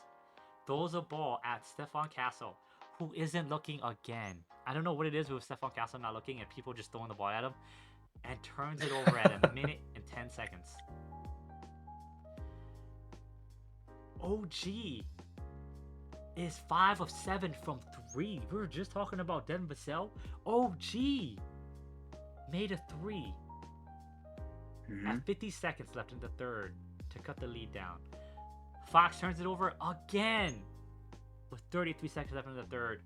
throws a ball at Stephon Castle, who isn't looking again. I don't know what it is with Stephon Castle not looking and people just throwing the ball at him, and turns it over at a minute and 10 seconds. OG is 5 of 7 from 3. We were just talking about Devin Vassell. OG made a 3 at 50 seconds left in the third to cut the lead down. Fox turns it over again with 33 seconds left in the third.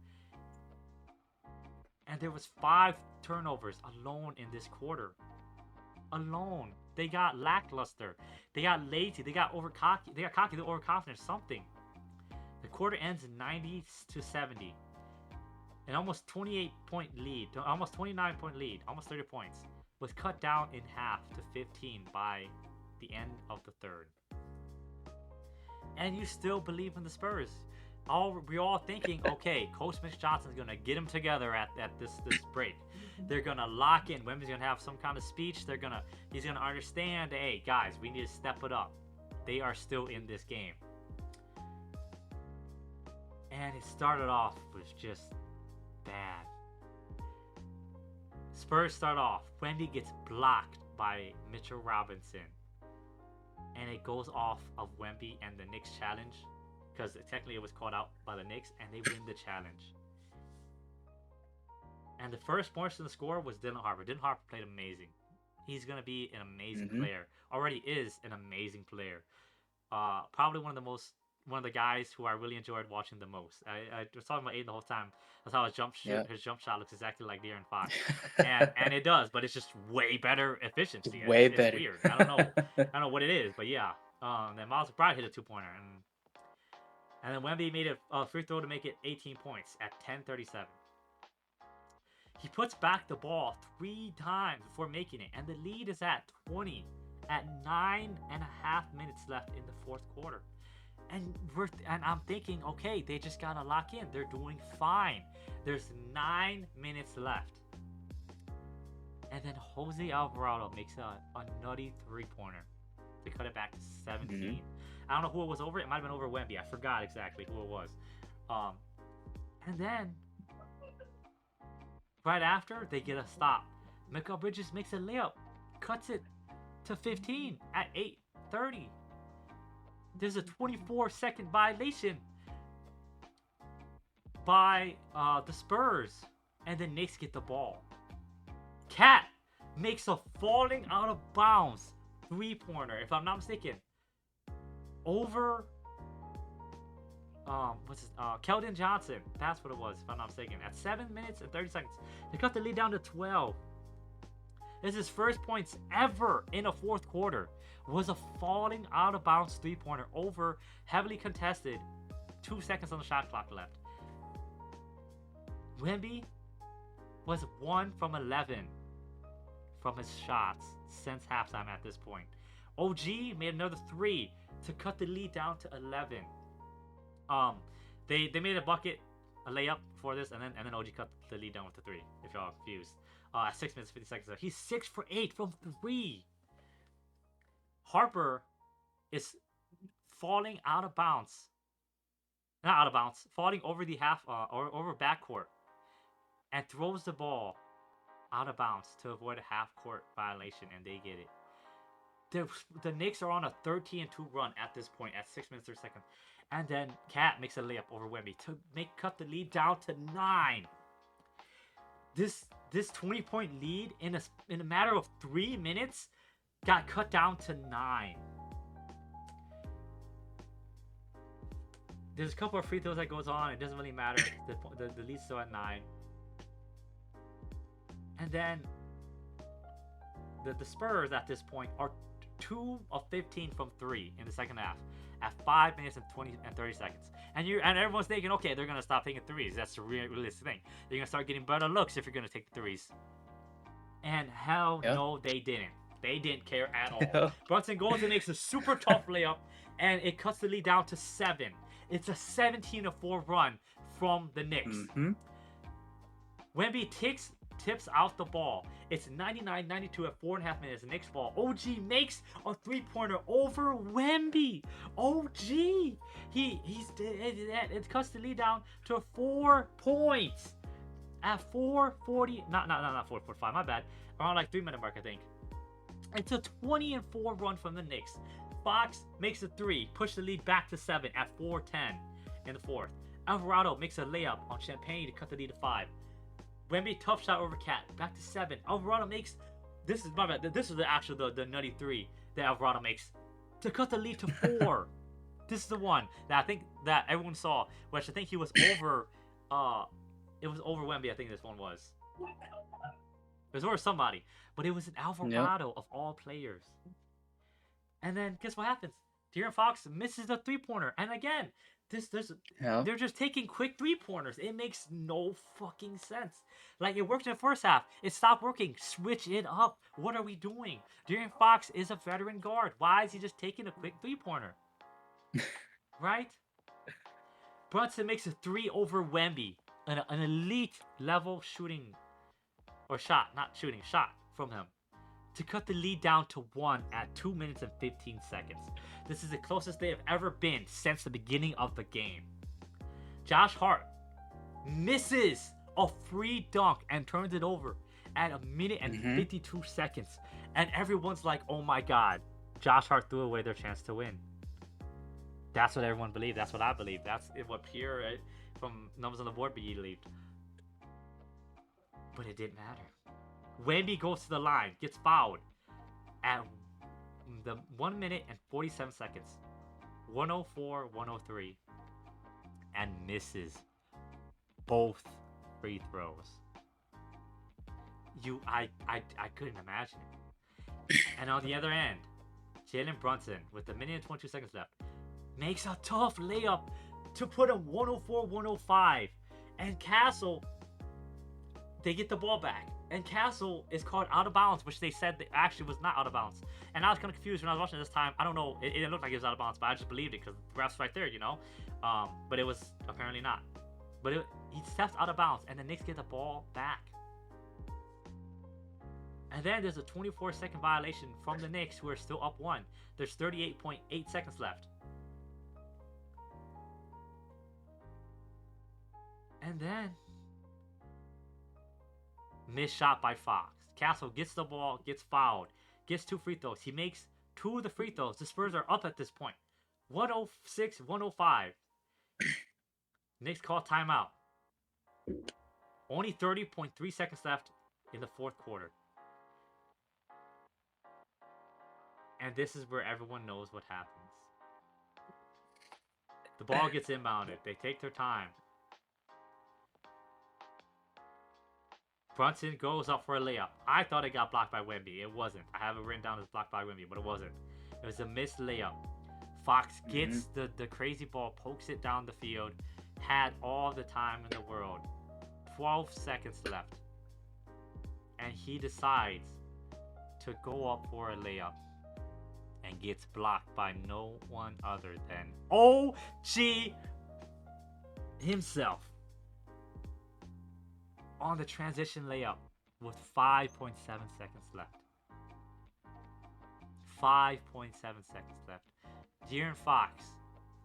And there was 5 turnovers alone in this quarter. Alone. They got lackluster. They got lazy. They got cocky. They got overconfident. Something. The quarter ends 90-70. An almost 28-point lead, almost 29-point lead, almost 30 points, was cut down in half to 15 by the end of the third. And you still believe in the Spurs. We're all thinking, okay, Coach Mitch Johnson's gonna get them together at this break. They're gonna lock in. Wemby's gonna have some kind of speech. He's gonna understand. Hey guys, we need to step it up. They are still in this game. And it started off with just bad. Spurs start off. Wemby gets blocked by Mitchell Robinson. And it goes off of Wemby and the Knicks challenge. Because technically it was called out by the Knicks. And they win the challenge. And the first person to score was Dylan Harper. Dylan Harper played amazing. He's going to be an amazing player. Already is an amazing player. Probably one of the guys who I really enjoyed watching the most. I was talking about Aiden the whole time. That's how his jump shot looks exactly like De'Aaron Fox. and it does, but it's just way better efficiency. It's better. Weird. I don't know what it is, but yeah. Then Miles McBride hit a 2-pointer. And then Wemby made a free throw to make it 18 points at 10:37. He puts back the ball 3 times before making it, and the lead is at 20 at 9.5 minutes left in the fourth quarter. And I'm thinking, okay, they just gotta lock in. They're doing fine. There's 9 minutes left. And then Jose Alvarado makes a nutty 3-pointer to cut it back to 17. I don't know who it was over. It might have been over Wemby. I forgot exactly who it was. And then right after, they get a stop. Mikal Bridges makes a layup, cuts it to 15 at 8:30. There's a 24-second violation by the Spurs, and the Knicks get the ball. Cat makes a falling out of bounds 3-pointer, if I'm not mistaken, over Keldon Johnson. That's what it was, if I'm not mistaken. At 7 minutes and 30 seconds, they cut the lead down to 12. This is his first points ever in a fourth quarter. Was a falling out of bounds 3-pointer over heavily contested. 2 seconds on the shot clock left. Wemby was 1 from 11 from his shots since halftime at this point. OG made another 3 to cut the lead down to 11. They made a layup before this, and then OG cut the lead down with the 3. If y'all are confused, at 6 minutes 50 seconds, he's 6 for 8 from 3. Harper is falling out of bounds. Not out of bounds, falling over the over backcourt, and throws the ball out of bounds to avoid a half-court violation, and they get it. The Knicks are on a 13-2 run at this point at 6 minutes 30 seconds. And then Cat makes a layup over Wemby to cut the lead down to 9. This 20-point lead in a matter of 3 minutes got cut down to 9. There's a couple of free throws that goes on. It doesn't really matter. The lead's still at 9. And then the Spurs at this point are 2 of 15 from 3 in the second half at 5 minutes and 30 seconds. And everyone's thinking, okay, they're gonna stop taking threes. That's the realistic thing. They're gonna start getting better looks if you're gonna take the threes. And hell no, they didn't. They didn't care at all. Brunson goes and makes a super tough layup, and it cuts the lead down to 7. It's a 17-4 run from the Knicks. Wemby tips out the ball. It's 99-92 at 4.5 minutes. The Knicks ball. OG makes a 3-pointer over Wemby. OG. It cuts the lead down to 4 points at 4:40. Not 4:45. My bad. Around like 3-minute mark, I think. It's a 20-4 run from the Knicks. Fox makes a 3, push the lead back to 7 at 4:10 in the fourth. Alvarado makes a layup on Champagne to cut the lead to 5. Wemby tough shot over Cat, back to 7. Alvarado makes, this is my bad. This is the nutty 3 that Alvarado makes to cut the lead to 4. This is the one that I think that everyone saw, which I think he was over. It was over Wemby. I think this one was. It was over somebody, but it was an Yep. Alvarado of all players. And then guess what happens? De'Aaron Fox misses the 3-pointer, and again, this Yep. they're just taking quick 3-pointers. It makes no fucking sense. Like it worked in the first half, it stopped working. Switch it up. What are we doing? De'Aaron Fox is a veteran guard. Why is he just taking a quick 3-pointer? Right? Brunson makes a 3 over Wemby, an elite level shooting or shot, not shooting, shot from him, to cut the lead down to 1 at 2 minutes and 15 seconds. This is the closest they have ever been since the beginning of the game. Josh Hart misses a free dunk and turns it over at 1 minute and 52 seconds. And everyone's like, oh my god, Josh Hart threw away their chance to win. That's what everyone believed. That's what I believe. That's what Pierre from Numbers on the Board believed. But it didn't matter. Wemby goes to the line, gets fouled at the 1 minute and 47 seconds. 104, 103. And misses both free throws. I couldn't imagine it. And on the other end, Jalen Brunson, with 1 minute and 22 seconds left, makes a tough layup to put him 104, 105. And Castle, they get the ball back. And Castle is called out of bounds, which they said that actually was not out of bounds. And I was kind of confused when I was watching this time. I don't know. It didn't look like it was out of bounds, but I just believed it because the ref's right there, you know? But it was apparently not. But he steps out of bounds, and the Knicks get the ball back. And then there's a 24-second violation from the Knicks, who are still up 1. There's 38.8 seconds left. And then missed shot by Fox. Castle gets the ball, gets fouled, gets 2 free throws. He makes 2 of the free throws. The Spurs are up at this point. 106, 105. Knicks call timeout. Only 30.3 seconds left in the fourth quarter. And this is where everyone knows what happens. The ball gets inbounded. They take their time. Brunson goes up for a layup. I thought it got blocked by Wemby. It wasn't. I have it written down as blocked by Wemby, but it wasn't. It was a missed layup. Fox gets the crazy ball, pokes it down the field, had all the time in the world. 12 seconds left. And he decides to go up for a layup and gets blocked by no one other than OG himself on the transition layup with 5.7 seconds left. 5.7 seconds left. De'Aaron Fox,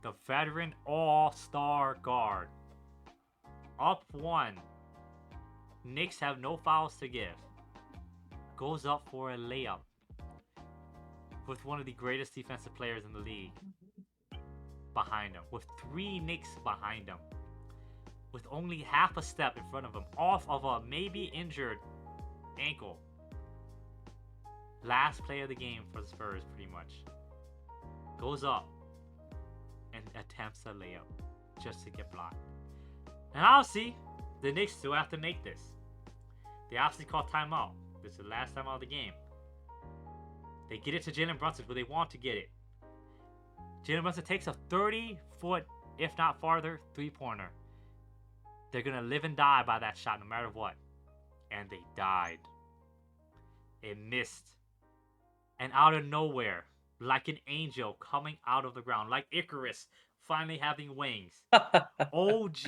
the veteran all-star guard, up 1. Knicks have no fouls to give. Goes up for a layup with one of the greatest defensive players in the league behind him, with 3 Knicks behind him, with only half a step in front of him, off of a maybe injured ankle. Last play of the game for the Spurs, pretty much. Goes up and attempts a layup just to get blocked. And obviously, the Knicks still have to make this. They obviously call timeout. This is the last timeout of the game. They get it to Jalen Brunson where they want to get it. Jalen Brunson takes a 30-foot, if not farther, 3-pointer. They're going to live and die by that shot no matter what. And they died. It missed. And out of nowhere, like an angel coming out of the ground, like Icarus finally having wings, OG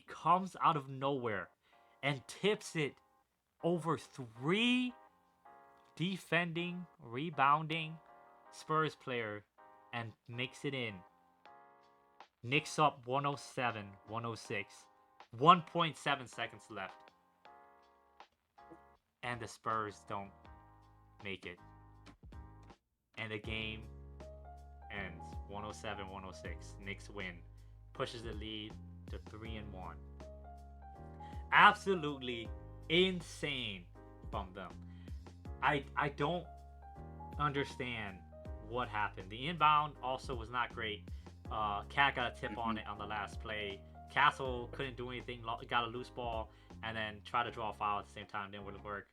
comes out of nowhere and tips it over 3 defending, rebounding Spurs player and makes it in. Knicks up 107, 106. 1.7 seconds left. And the Spurs don't make it. And the game ends 107, 106. Knicks win. Pushes the lead to 3-1. Absolutely insane from them. I don't understand what happened. The inbound also was not great. Cat got a tip on it on the last play. Castle couldn't do anything, got a loose ball, and then tried to draw a foul at the same time. Didn't really work.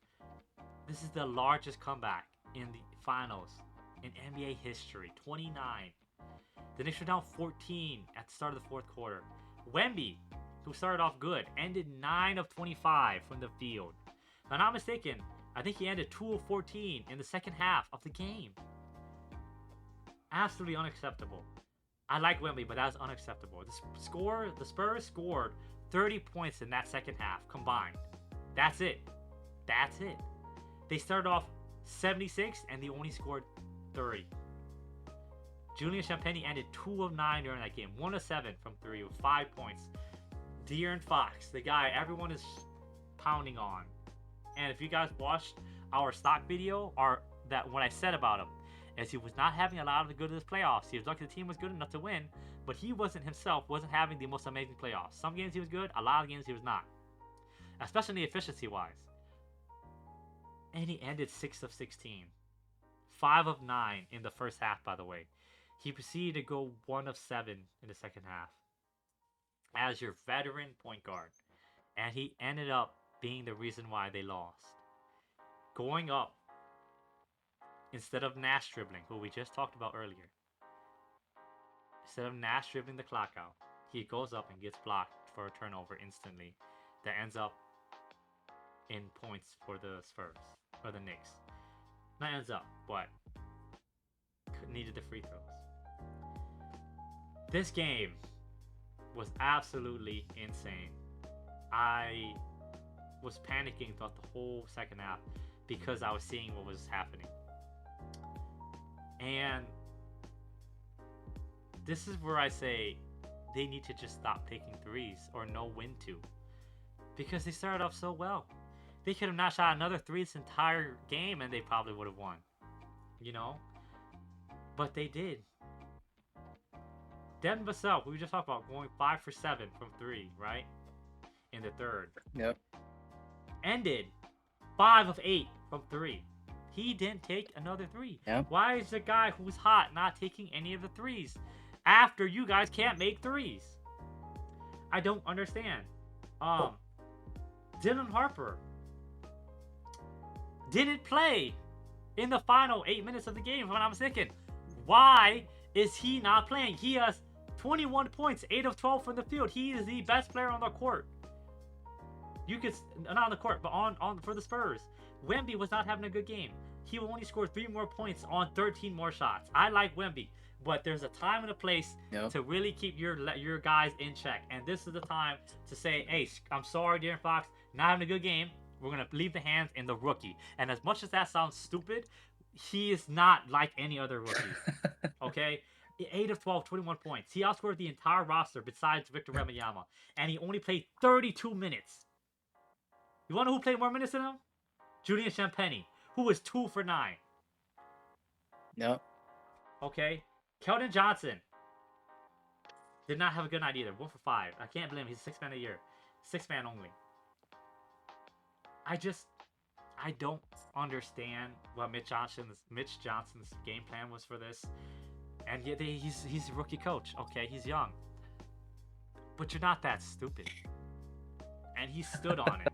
This is the largest comeback in the finals in NBA history. 29. The Knicks were down 14 at the start of the fourth quarter. Wemby, who started off good, ended 9 of 25 from the field. If I'm not mistaken, I think he ended 2 of 14 in the second half of the game. Absolutely unacceptable. I like Wemby, but that's unacceptable. The Spurs scored 30 points in that second half combined. That's it. That's it. They started off 76 and they only scored 30. Julian Champagnie ended 2 of 9 during that game. 1 of 7 from 3 with 5 points. De'Aaron Fox, the guy everyone is pounding on. And if you guys watched our stock video, or that what I said about him, as he was not having a lot of the good of this playoffs. He was lucky the team was good enough to win, but he wasn't having the most amazing playoffs. Some games he was good, a lot of games he was not. Especially efficiency-wise. And he ended 6 of 16. 5 of 9 in the first half, by the way. He proceeded to go 1 of 7 in the second half. As your veteran point guard. And he ended up being the reason why they lost. Going up, instead of Nash dribbling, who we just talked about earlier. Instead of Nash dribbling the clock out, he goes up and gets blocked for a turnover instantly. That ends up in points for the Spurs. Or the Knicks. Not ends up, but needed the free throws. This game was absolutely insane. I was panicking throughout the whole second half because I was seeing what was happening. And this is where I say they need to just stop taking threes or know when to. Because they started off so well. They could have not shot another three this entire game and they probably would have won. You know? But they did. Devin Vassell, we just talked about going 5 for 7 from 3, right? In the third. Yep. Ended 5 of 8 from 3. He didn't take another 3. Yep. Why is the guy who's hot not taking any of the 3s after you guys can't make 3s? I don't understand. Dylan Harper didn't play in the final 8 minutes of the game, if I'm not mistaken. Why is he not playing? He has 21 points, 8 of 12 from the field. He is the best player on the court. You could, not on the court, but on for the Spurs. Wemby was not having a good game. He only scored 3 more points on 13 more shots. I like Wemby, but there's a time and a place to really keep your guys in check. And this is the time to say, hey, I'm sorry, De'Aaron Fox, not having a good game. We're going to leave the hands in the rookie. And as much as that sounds stupid, he is not like any other rookie. Okay? 8 of 12, 21 points. He outscored the entire roster besides Victor Wembanyama. And he only played 32 minutes. You want to know who played more minutes than him? Julian Champagnie, who was 2 for 9. No. Okay? Keldon Johnson did not have a good night either. 1 for 5. I can't blame him. He's a 6-man a year. 6-man only. I don't understand what Mitch Johnson's game plan was for this. And yet he's a rookie coach. Okay, he's young. But you're not that stupid. And he stood on it.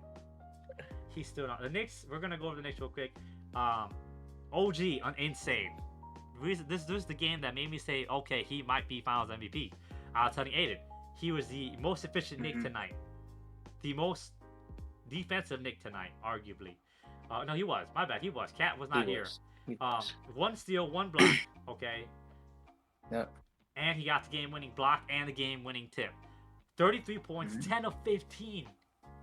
He stood on the Knicks. We're gonna go over the Knicks real quick. OG insane. This is the game that made me say, okay, he might be Finals MVP. I was telling Aiden, he was the most efficient Knick tonight. The most defensive Knick tonight, arguably. No, he was. My bad. He was. Cat was not here. 1 steal, 1 block. Okay. Yep. And he got the game-winning block and the game-winning tip. 33 points, 10 of 15.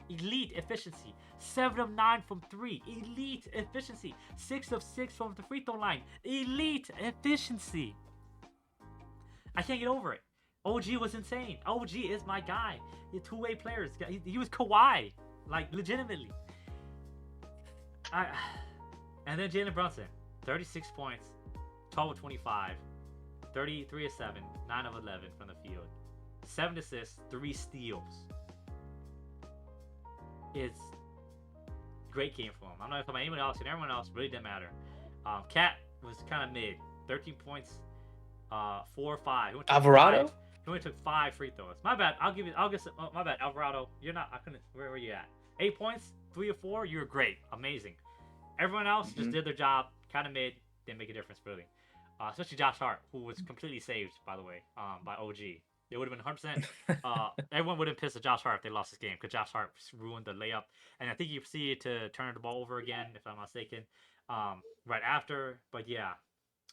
Elite efficiency. 7 of 9 from 3. Elite efficiency. 6 of 6 from the free throw line. Elite efficiency. I can't get over it. OG was insane. OG is my guy. He's a two-way player. He was Kawhi. Like, legitimately. And then Jalen Brunson. 36 points. 12 of 25. 33 of 7. 9 of 11 from the field. 7 assists. 3 steals. It's a great game for him. I'm not talking about anyone else, and everyone else really didn't matter. Cat was kind of mid. 13 points. 4 or 5. He only took five. Alvarado. He only took 5 free throws. My bad. I'll give you. I'll guess. My bad, Alvarado. You're not. I couldn't. Where were you at? 8 points, 3 or 4. You were great, amazing. Everyone else just Mhm. did their job, kind of mid, didn't make a difference really. Especially Josh Hart, who was completely saved, by the way, by OG. It would have been 100%. Everyone would have pissed at Josh Hart if they lost this game because Josh Hart ruined the layup, and I think you proceeded to turn the ball over again, if I'm not mistaken, right after. But yeah,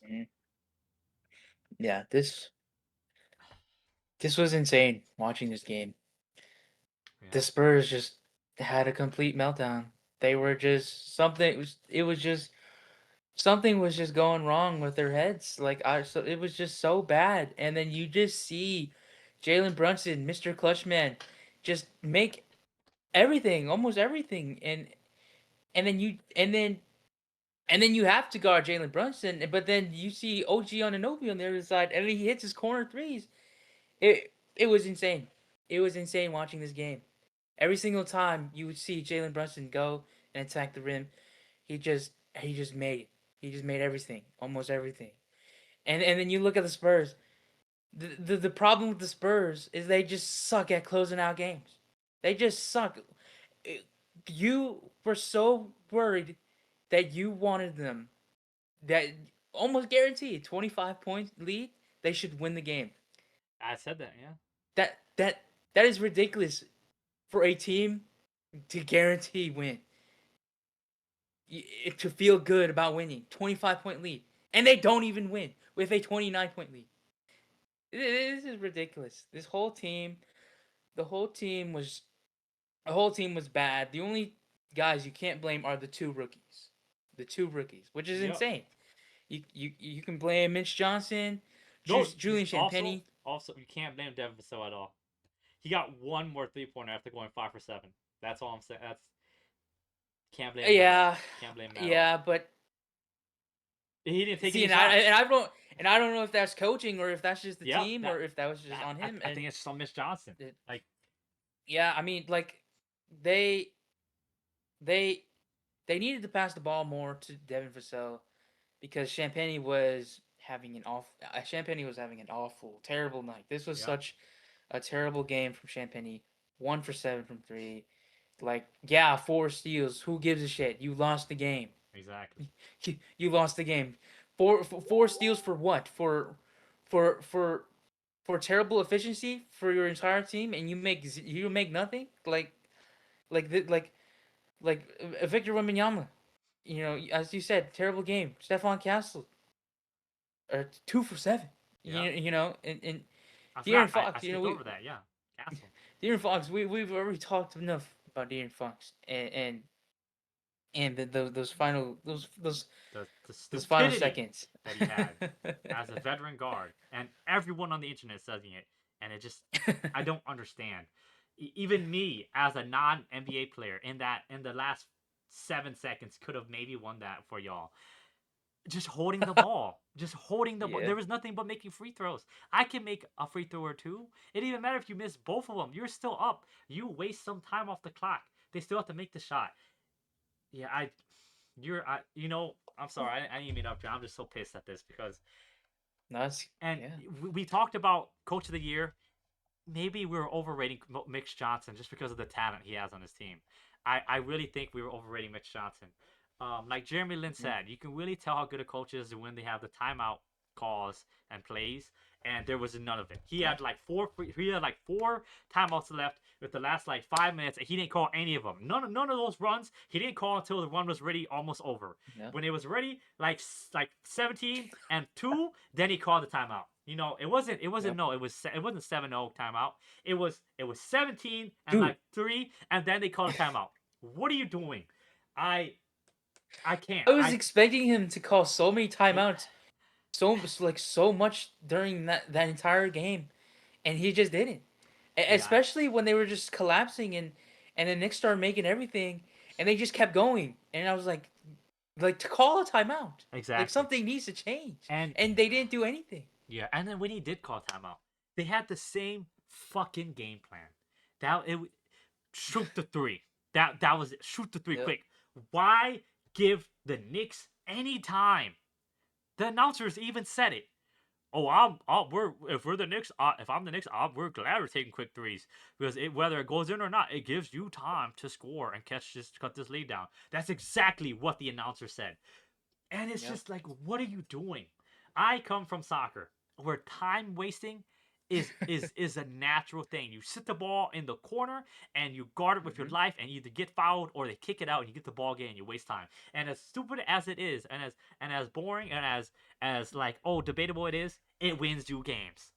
Mhm. Yeah, this was insane watching this game. The yeah, Spurs just had a complete meltdown. They were just it was just something was just going wrong with their heads. So it was just so bad. And then you just see Jalen Brunson, Mr. Clutchman, just make everything, almost everything. And then you and then you have to guard Jalen Brunson, but then you see OG Anunoby on the other side, and then he hits his corner threes. It was insane. It was insane watching this game. Every single time you would see Jalen Brunson go and attack the rim, he just made it. He just made everything, almost everything. And then you look at the Spurs. The problem with the Spurs is they just suck at closing out games. They just suck. You were so worried that you wanted them that almost guaranteed 25 point lead. They should win the game. I said that. Yeah, That is ridiculous for a team to guarantee win. To feel good about winning 25-point lead, and they don't even win with a 29-point lead. This is ridiculous. The whole team was the whole team was bad. The only guys you can't blame are the two rookies, which is yep. insane. You can blame Mitch Johnson, No, Julian also, Champagnie. you can't blame Devin Vassell at all. He got one more 3 pointer after going 5 for 7. That's all I'm saying. That's can't blame him at all. Yeah, Can't blame him at all. yeah, but He didn't take see, any shots. and I don't know if that's coaching or if that's just the Yep, team or if that was just on him. I think it's just on Mitch Johnson. It, Like, yeah, I mean, like they they they needed to pass the ball more to Devin Vassell because Champagne was having an awful, terrible night. This was yep, such a terrible game from Champagne. 1 for 7 from three. Like, yeah, 4 steals. Who gives a shit? You lost the game. exactly. You lost the game. Four steals for what? For for for terrible efficiency for your entire team, and you make nothing. Like like Victor Wembanyama. You know, as you said, terrible game. Stephon Castle, 2 for 7. Yep. You know, and I De'Aaron forgot. I Fox. You know, skipped over that. Yeah, Castle. De'Aaron Fox. We've already talked enough about De'Aaron Fox and those final The those final stupidity seconds. that he had as a veteran guard, and everyone on the internet is saying it, and it just I don't understand. Even me as a non NBA player in the last 7 seconds could have maybe won that for y'all. Just holding the ball. Just holding the ball. Yeah. There was nothing but making free throws. I can make a free throw or two. It didn't even matter if you miss both of them. You're still up. You waste some time off the clock. They still have to make the shot. Yeah, I'm sorry. I didn't mean to up. I'm just so pissed at this because, That's and yeah. we talked about Coach of the Year. Maybe we were overrating Mitch Johnson just because of the talent he has on his team. I really think we were overrating Mitch Johnson. Like Jeremy Lin Mm. said, you can really tell how good a coach is when they have the timeout calls and plays, and there was none of it. He had like four timeouts left with the last like 5 minutes, and he didn't call any of them. None of those runs he didn't call until the run was ready, almost over. Yeah. When it was ready, like 17-2, then he called the timeout. Yep. No, it wasn't 7-0 timeout. It was 17 and Dude, like 3, and then they called a timeout. What are you doing? I I can't. I was expecting him to call so many It, timeouts, so much during that entire game, and he just didn't. yeah, Especially when they were just collapsing and the Knicks started making everything, and they just kept going, and I was like to call a timeout, like exactly. something needs to change, And and they didn't do anything. yeah, and then when he did call timeout, they had the same fucking game plan. That it shoot the three. That was it. Shoot the three Yep. quick. Why give the Knicks any time? The announcers even said it. Oh, we're if we're the Knicks, if I'm the Knicks, we're glad we're taking quick threes because whether it goes in or not, it gives you time to score and cut this lead down. That's exactly what the announcer said, and it's Yep. just like, what are you doing? I come from soccer where time wasting is a natural thing. You sit the ball in the corner and you guard it with your Hmm. life, and you either get fouled or they kick it out and you get the ball again and you waste time. And as stupid as it is, and as boring and as like, oh, debatable it is, it wins you games.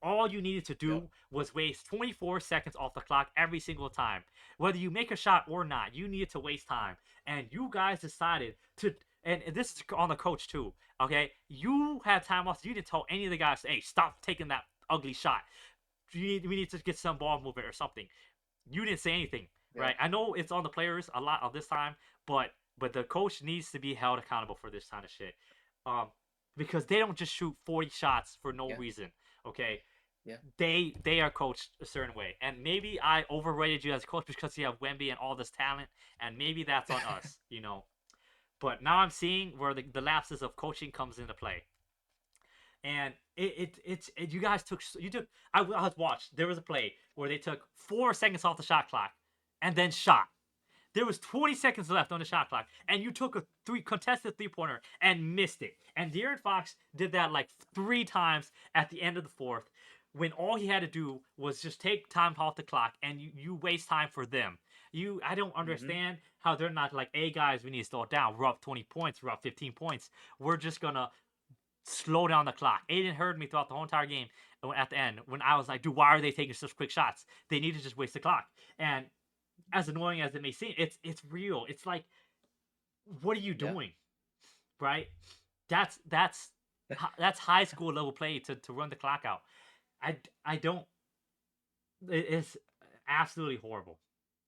All you needed to Yep. do was waste 24 seconds off the clock every single time. Whether you make a shot or not, you needed to waste time. And you guys decided to, and this is on the coach too, okay? You had time off. So you didn't tell any of the guys, hey, stop taking that ugly shot. We need to get some ball movement or something. You didn't say anything, Yep. right? I know it's on the players a lot of this time, but the coach needs to be held accountable for this kind of shit, um, because they don't just shoot 40 shots for no Yeah. reason. Okay, Yeah. they are coached a certain way, and maybe I overrated you as a coach because you have Wemby and all this talent, and maybe that's on us, you know. But now I'm seeing where the lapses of coaching comes into play, and you guys took I was watched. There was a play where they took 4 seconds off the shot clock, and then shot. There was 20 seconds left on the shot clock, and you took a three contested 3-pointer and missed it. And De'Aaron Fox did that like 3 times at the end of the fourth, when all he had to do was just take time off the clock, and you waste time for them. I don't Hmm. understand how they're not like, hey guys, we need to slow it down. We're up 20 points. We're up 15 points. We're just gonna slow down the clock. Aiden heard me throughout the whole entire game. At the end, when I was like, dude, why are they taking such quick shots? They need to just waste the clock. And as annoying as it may seem, it's real. It's like, what are you Yeah. doing, right? That's that's high school level play to run the clock out. I don't. It's absolutely horrible,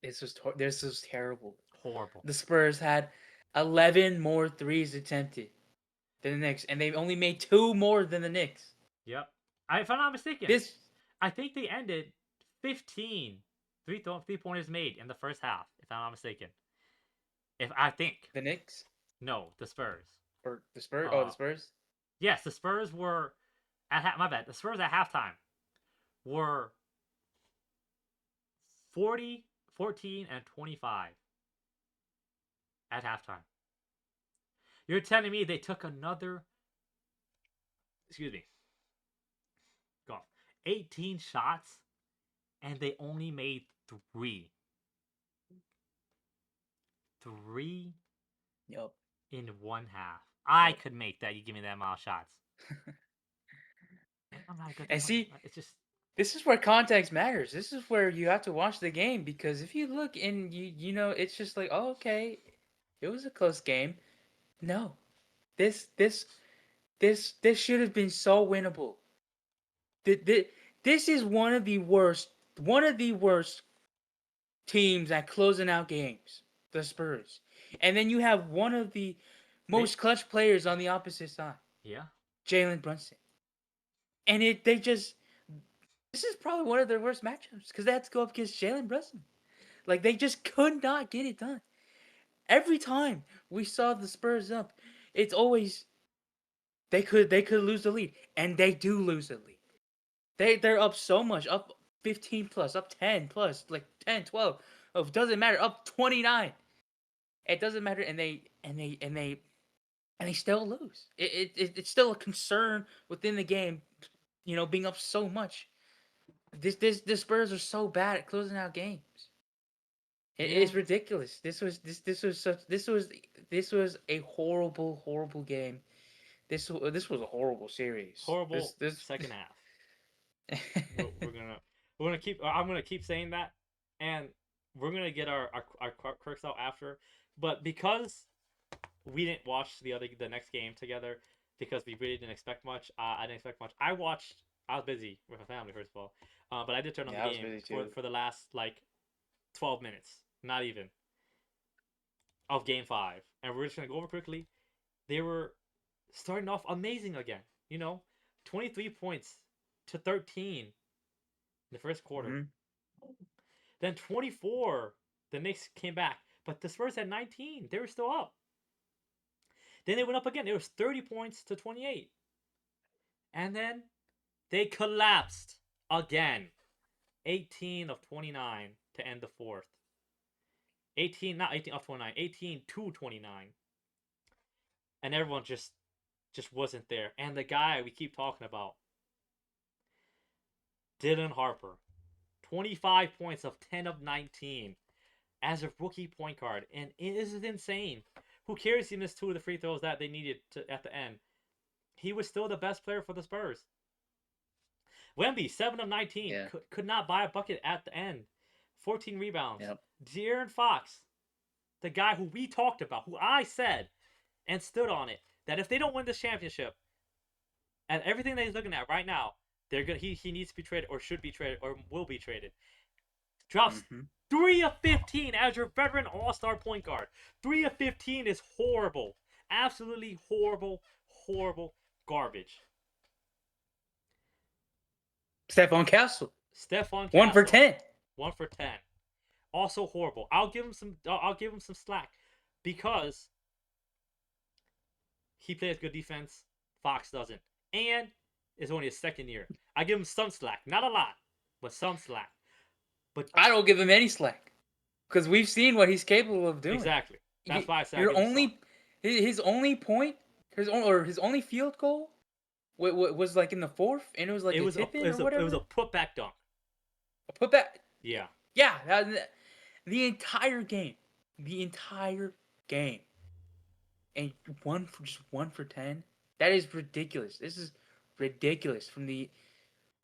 This was terrible. horrible. The Spurs had 11 more threes attempted than the Knicks, and they only made two more than the Knicks. Yep. If I'm not mistaken, This I think they ended 15 three pointers made in the first half. If I'm not mistaken, if I think the Knicks no, the Spurs. or the Spurs? Oh, the Uh, Spurs. yes, the Spurs were my bad. The Spurs at halftime were 40, 14, and 25 at halftime. You're telling me they took another, excuse me, golf, 18 shots and they only made three. Three Yep. in one half. I Yep. could make that. You give me that amount of shots. I'm not a good And point. see, It's just, this is where context matters. This is where you have to watch the game because if you look and you know it's just like, oh, okay, it was a close game. No, this this this should have been so winnable. This is one of the worst teams at closing out games, the Spurs. And then you have one of the they, most clutch players on the opposite side, yeah. Jalen Brunson. And they just this is probably one of their worst matchups because they had to go up against Jalen Brunson. Like they just could not get it done. Every time we saw the Spurs up, it's always they could lose the lead, and they do lose the lead. They're up so much, up 15 plus, up 10 plus, like 10, 12. Oh, it doesn't matter, up 29. It doesn't matter, and they still lose. It's still a concern within the game, being up so much. The Spurs are so bad at closing out games. Yeah. It's ridiculous. This was a horrible game. This was a horrible series. Horrible This second half. We're gonna we're gonna keep. I'm gonna keep saying that, and we're gonna get our quirks out after. But because we didn't watch the next game together, because we really didn't expect much. I didn't expect much. I was busy with my family first of all, but I did turn on the Yeah, I was game busy for too. the last like 12 minutes, not even, of Game 5, and we're just gonna go over quickly. They were starting off amazing again. You know, 23 points to 13 in the first quarter. Hmm. Then 24, the Knicks came back, but the Spurs had 19. They were still up. Then they went up again. It was 30 points to 28. And then they collapsed again. 18 of 29 to end the fourth. 18, not 18 of 29, 18 to 29. And everyone just wasn't there. And the guy we keep talking about, Dylan Harper, 25 points of 10 of 19 as a rookie point guard. And it is insane. Who cares he missed two of the free throws that they needed at the end? He was still the best player for the Spurs. Wemby, 7 of 19, Yeah. could not buy a bucket at the end. 14 rebounds. Yep. De'Aaron Fox, the guy who we talked about, who I said and stood on it, that if they don't win this championship, and everything that he's looking at right now, they're gonna he needs to be traded or should be traded or will be traded. Drops 3 of 15 as your veteran all-star point guard. 3 of 15 is horrible. Absolutely horrible, horrible garbage. Stephon Castle. Stephon Castle. 1 for 10. 1 for 10. Also horrible. I'll give him some slack because he plays good defense. Fox doesn't. And it's only his second year. I give him some slack. Not a lot, but some slack. But I don't give him any slack because we've seen what he's capable of doing. Exactly. That's why I said his only point, his only field goal was like in the fourth, and it was like a tip-in or whatever. It was a putback dunk. A putback. Yeah. Yeah. The entire game, and just 1 for 10. That is ridiculous. This is ridiculous from the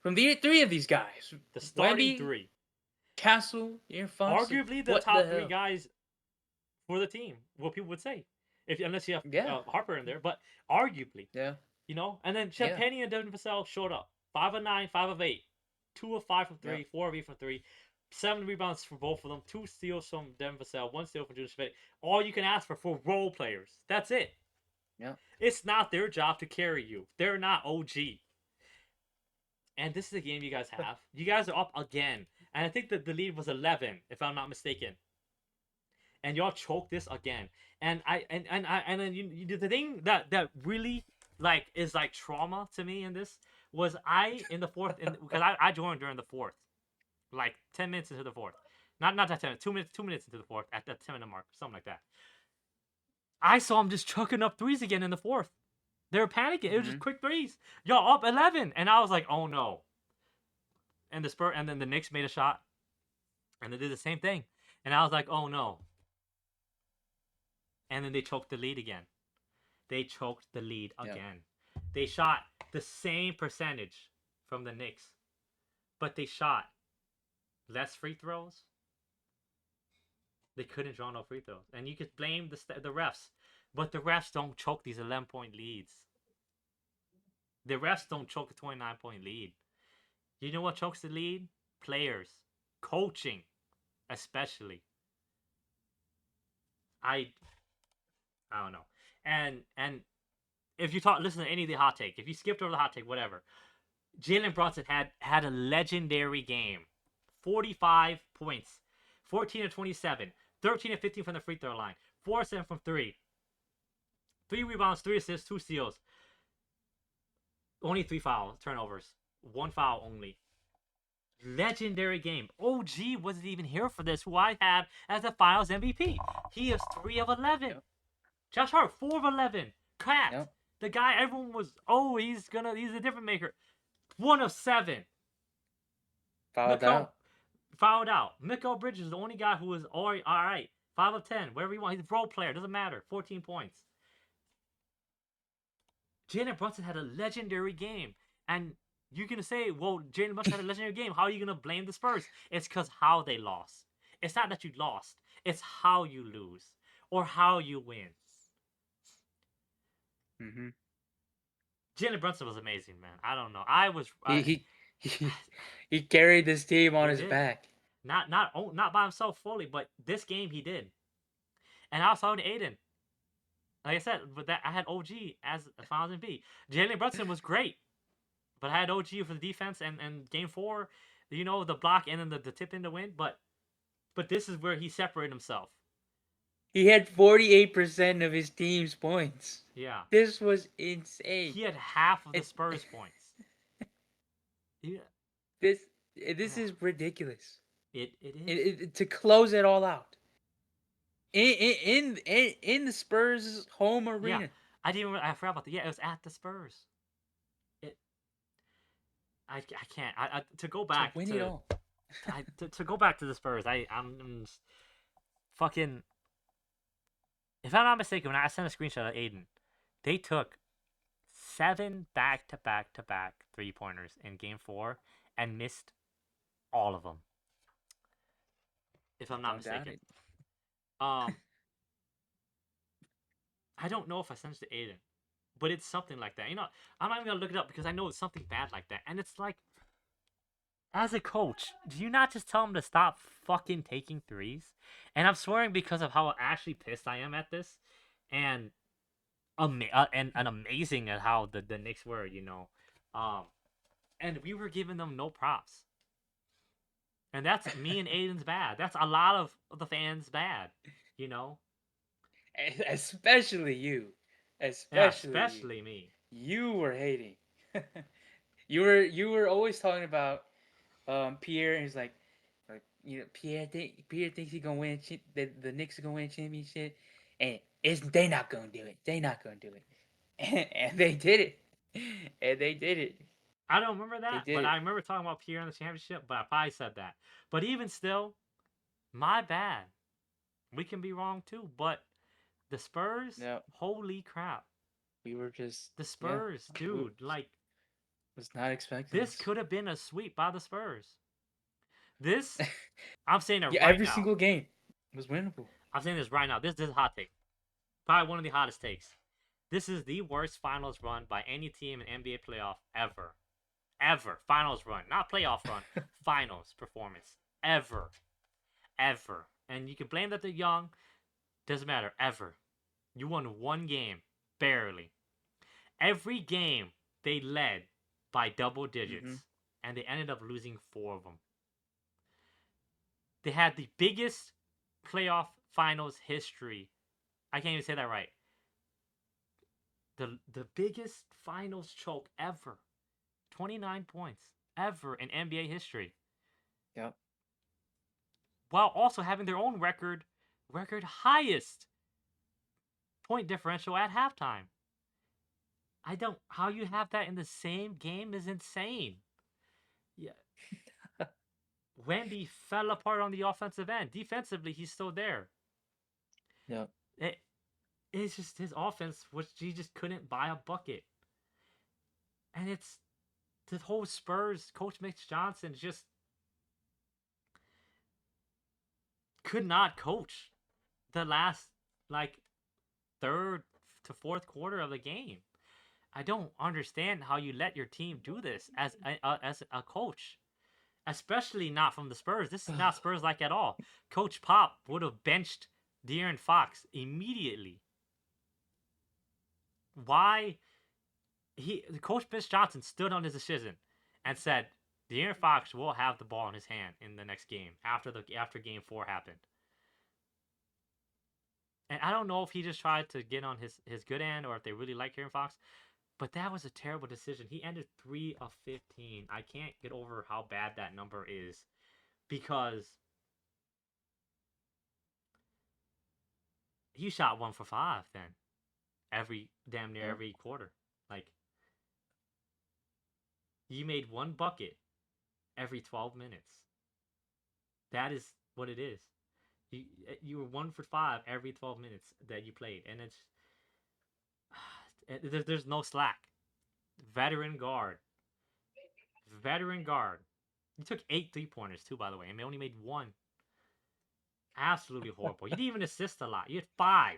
three of these guys. The starting Wemby, three. Castle, Aaron Fox. Arguably the top three guys for the team. What people would say, unless you have Harper in there, but arguably. Yeah. You know, and then Champagnie and Devin Vassell showed up. 5 of 9, 5 of 8, 2 of 5 from 3, 4 of 8 from 3, 7 rebounds for both of them, 2 steals from Devin Vassell, 1 steal from Julius Champagnie. All you can ask for role players. That's it. Yeah. It's not their job to carry you. They're not OG. And this is the game you guys have. You guys are up again, and I think that the lead was 11, if I'm not mistaken. And y'all choked this again. And then the thing that really is like trauma to me in this was in the fourth, because I joined during the fourth, like 10 minutes into the fourth, not that 10 minutes, 2 minutes into the fourth at that 10-minute mark, something like that. I saw him just chucking up threes again in the fourth. They were panicking. It was just quick threes. Y'all up 11, and I was like, oh no. And then the Knicks made a shot, and they did the same thing, and I was like, oh no. And then they choked the lead again. They shot the same percentage from the Knicks, but they shot less free throws. They couldn't draw no free throws. And you could blame the refs, but the refs don't choke these 11-point leads. The refs don't choke a 29-point lead. You know what chokes the lead? Players. Coaching, especially. I don't know. And if you listen to any of the hot take, if you skipped over the hot take, whatever, Jalen Brunson had a legendary game. 45 points, 14 of 27, 13 of 15 from the free throw line, 4 of 7 from 3, 3 rebounds, 3 assists, 2 steals, only 3 turnovers, 1 foul only. Legendary game. OG wasn't even here for this, who I had as a Finals MVP. He is 3 of 11. Josh Hart, 4 of 11. Cat, the guy everyone was, he's a different maker. 1 of 7. Fouled out. Mikal Bridges is the only guy who was all right. 5 of 10. Whatever you want. He's a role player. Doesn't matter. 14 points. Jalen Brunson had a legendary game. And you're going to say, well, Jalen Brunson had a legendary game. How are you going to blame the Spurs? It's because how they lost. It's not that you lost. It's how you lose. Or how you win. Jalen Brunson was amazing, man. I don't know. He carried this team on his back. Not by himself fully, but this game he did. And I also had Aiden. Like I said, but I had OG as a Finals MVP. Jalen Brunson was great, but I had OG for the defense and Game 4, the block and then the tip in the win. But this is where he separated himself. He had 48% of his team's points. Yeah. This was insane. He had half of the And Spurs points. Yeah. this this is ridiculous. It is. To close it all out in the Spurs home Yeah. arena I forgot about that. Yeah, it was at the Spurs. It I can't. To go to back win it all. to go back to the Spurs. I'm just fucking. If I'm not mistaken, when I sent a screenshot of Aiden, they took 7 back-to-back 3-pointers in Game 4 and missed all of them. If I'm not Don't doubt mistaken. it. Um, I don't know if I sent it to Aiden, but it's something like that. You know, I'm not even gonna look it up because I know it's something bad like that. And it's like, as a coach, do you not just tell him to stop fucking taking threes? And I'm swearing because of how actually pissed I am at this, and and amazing at how the Knicks were. Um, and we were giving them no props. And that's me and Aiden's bad. That's a lot of the fans bad, you know? Especially you. Yeah, Especially you. especially me. You were hating. You were always talking about Pierre, and he's like Pierre thinks he gonna win the Knicks are gonna win a championship, and they not gonna do it. They not gonna do it, and they did it, and they did it. I don't remember They that, did but it. I remember talking about Pierre in the championship, but I probably said that. But even still, my bad. We can be wrong too, but the Spurs, No, holy crap. we were just The yeah. Spurs, We dude, like, was not expecting this this. could have been a sweep by the Spurs. This, I'm saying it Yeah, right every now. single game was winnable. I'm saying this right now. This is a hot take. Probably one of the hottest takes. This is the worst finals run by any team in NBA playoff ever. Ever. Finals run. Not playoff run. Finals performance. Ever. Ever. And you can blame that they're young. Doesn't matter. Ever. You won one game. Barely. Every game they led by double Mm-hmm. digits. And they ended up losing 4 of them. They had the biggest playoff finals history. I can't even say that right. The biggest finals choke ever. 29 points ever in NBA history. Yep. While also having their own record highest point differential at halftime. I don't how you have that in the same game is insane. Yeah. Wemby fell apart on the offensive end. Defensively, he's still there. Yep. It's just his offense, which he just couldn't buy a bucket. And it's the whole Spurs, Coach Mitch Johnson just could not coach the last like third to fourth quarter of the game. I don't understand how you let your team do this as a coach, especially not from the Spurs. This is not Spurs like at all. Coach Pop would have benched De'Aaron Fox immediately. Why? Coach Mitch Johnson stood on his decision and said De'Aaron Fox will have the ball in his hand in the next game after Game 4 happened. And I don't know if he just tried to get on his good end or if they really like De'Aaron Fox. But that was a terrible decision. He ended 3 of 15. I can't get over how bad that number is because he shot 1 for 5 then. Damn near Yep. every quarter. Like you made 1 bucket every 12 minutes. That is what it is. You were 1 for 5 every 12 minutes that you played, and there's no slack. Veteran guard. Veteran guard. You took 8 3-pointers too, by the way, and they only made 1. Absolutely horrible. You didn't even assist a lot. You had 5.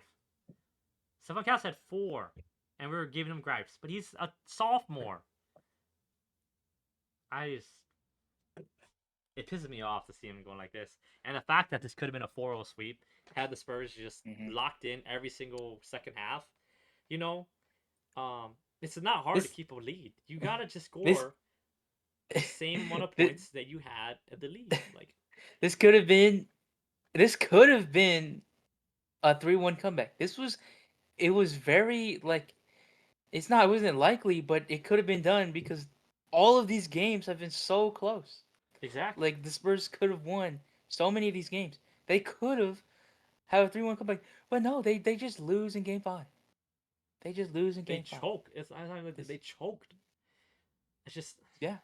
Someone else had 4, and we were giving him gripes. But he's a sophomore. It pisses me off to see him going like this. And the fact that this could have been a 4-0 sweep had the Spurs just Mm-hmm. locked in every single second half. You know, it's not hard to keep a lead. You gotta just score the same amount of points that you had at the lead. Like this could have been a 3-1 comeback. It was very like it wasn't likely, but it could have been done because all of these games have been so close. Exactly. Like the Spurs could have won so many of these games. They could have a 3-1 comeback, but no, they just lose in game 5. They just lose in They game 5. choke. It's I don't know, This they choked. It's just yeah.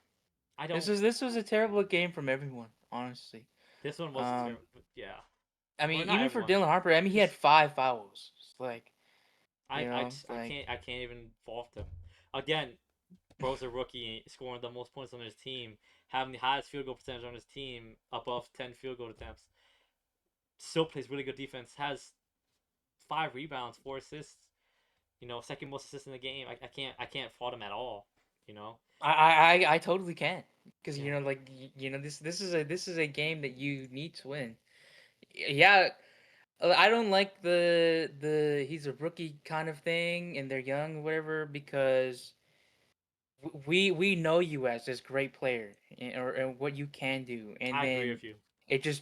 I don't. This was a terrible game from everyone, honestly. This one was Um terrible. Yeah, I or mean, not even for everyone. Dylan Harper, I mean he had Just 5 fouls. It's like, like I can't even fault them. Again, bro's a rookie scoring the most points on his team, having the highest field goal percentage on his team, above 10 field goal attempts. Still plays really good defense. Has 5 rebounds, 4 assists. Second most assists in the game. I can't fault him at all. You know. I totally can because Yeah. like this is a game that you need to win. Yeah, I don't like the he's a rookie kind of thing and they're young or whatever because we know you as this great player or what you can do, and I agree then with you.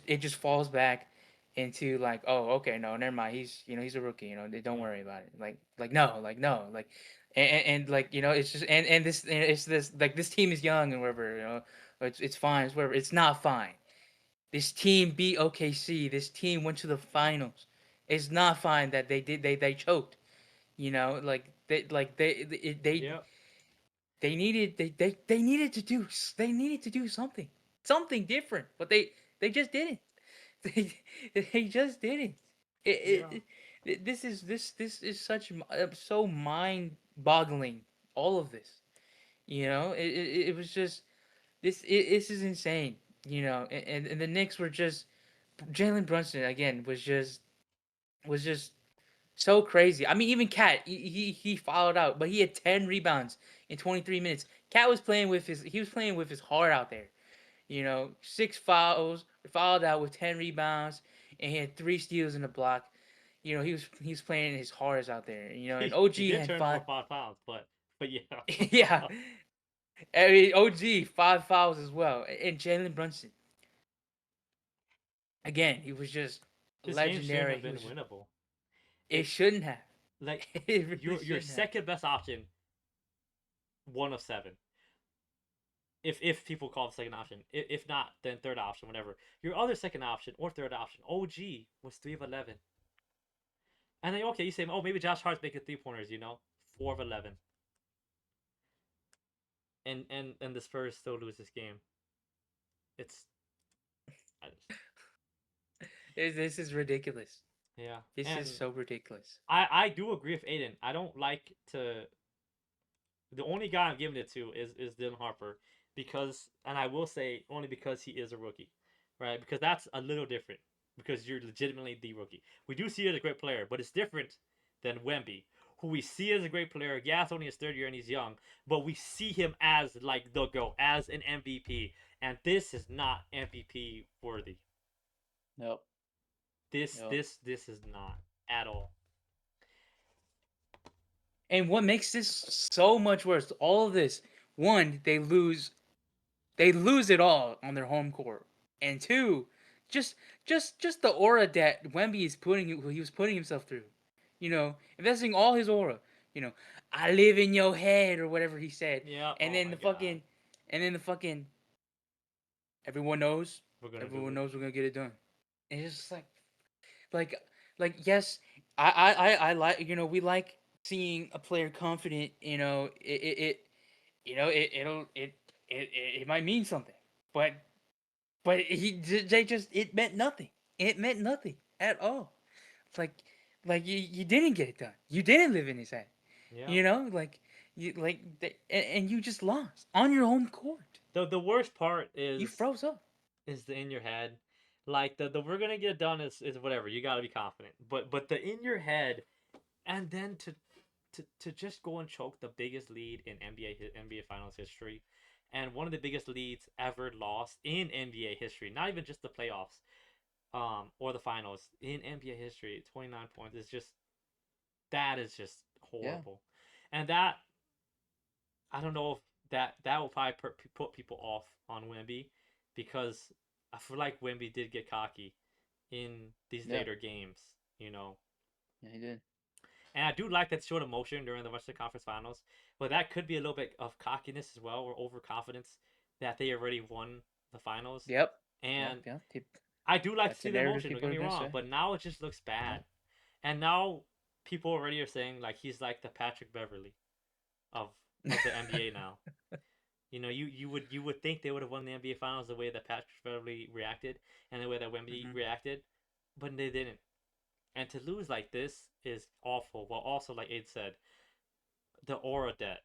it just falls back into like, oh, okay, no, never mind, he's he's a rookie, don't Yeah. worry about it, like no, like and like it's just and this and it's this like this team is young and whatever, it's fine, it's whatever, it's not fine. This team beat OKC. This team went to the finals. It's not fine that they choked. Like Yep. they needed they needed to do something different, but they just didn't. They they just didn't. Yeah. This is such so mind boggling. All of this, it was just this is insane. And the Knicks were just Jalen Brunson again was just so crazy. I mean, even Cat he fouled out, but he had 10 rebounds in 23 minutes. Cat was playing with his heart out there. 6 fouls, fouled out with 10 rebounds, and he had 3 steals in the block. He was playing his heart out there. And He OG did had turn over five. 5 pounds, but yeah. Yeah, I mean OG 5 fouls as well, and Jalen Brunson again. He was just This game shouldn't legendary. have He been was just, winnable. it It shouldn't have. like It really your shouldn't have. second best option, 1 of 7. If people call it second option, if not, then third option, whatever. Your other second option or third option, OG was 3 of 11, and then okay, you say, oh, maybe Josh Hart's making 3 pointers, 4 of 11, and the Spurs still lose this game. It's I just, This is ridiculous. yeah, This is and so ridiculous. I do agree with Aiden. I don't like to. The only guy I'm giving it to is Dylan Harper because, and I will say only because he is a rookie, right? Because that's a little different because you're legitimately the rookie. We do see you as a great player, but it's different than Wemby, who we see as a great player. Yeah, it's only his third year and he's young, but we see him as like the go, as an MVP, and this is not MVP worthy. Nope. This Nope. this this is not at all. And what makes this so much worse, all of this, one, they lose it all on their home court. And two, just just the aura that Wemby is he was putting himself through. Investing all his aura. You know, I live in your head or whatever he said. Yeah. And Oh then my god. the fucking everyone knows, We're gonna do it. we're gonna get it done. And it's just like yes, I like we like seeing a player confident. It might mean something, but they just it meant nothing. It meant nothing at all. It's like you didn't get it done. You didn't live in his head. Yeah. Like and you just lost on your home court. The worst part You froze up. is the in your head. Like the we're gonna get done is whatever. You gotta be confident. But the in your head, and then to just go and choke the biggest lead in NBA Finals history, and one of the biggest leads ever lost in NBA history. Not even just the playoffs, or the finals in NBA history. 29 points is just that is just Yeah. horrible, and that I don't know if that will probably put people off on Wemby because I feel like Wemby did get cocky in these Yeah. later games. you know. Yeah, he did. And I do like that showed emotion during the Western Conference Finals, but that could be a little bit of cockiness as well, or overconfidence that they already won the finals. Yep. Yep. And Yep. I do like to That's the see the narrative emotion. Don't people get are me gonna wrong, say. but now it just looks bad. Yep. And now people already are saying like he's like the Patrick Beverly of the NBA now. You know, you would think they would have won the NBA Finals the way that Patrick Beverly reacted and the way that Wemby hmm reacted, but they didn't. And to lose like this is awful. But also, like Aid said, the aura debt,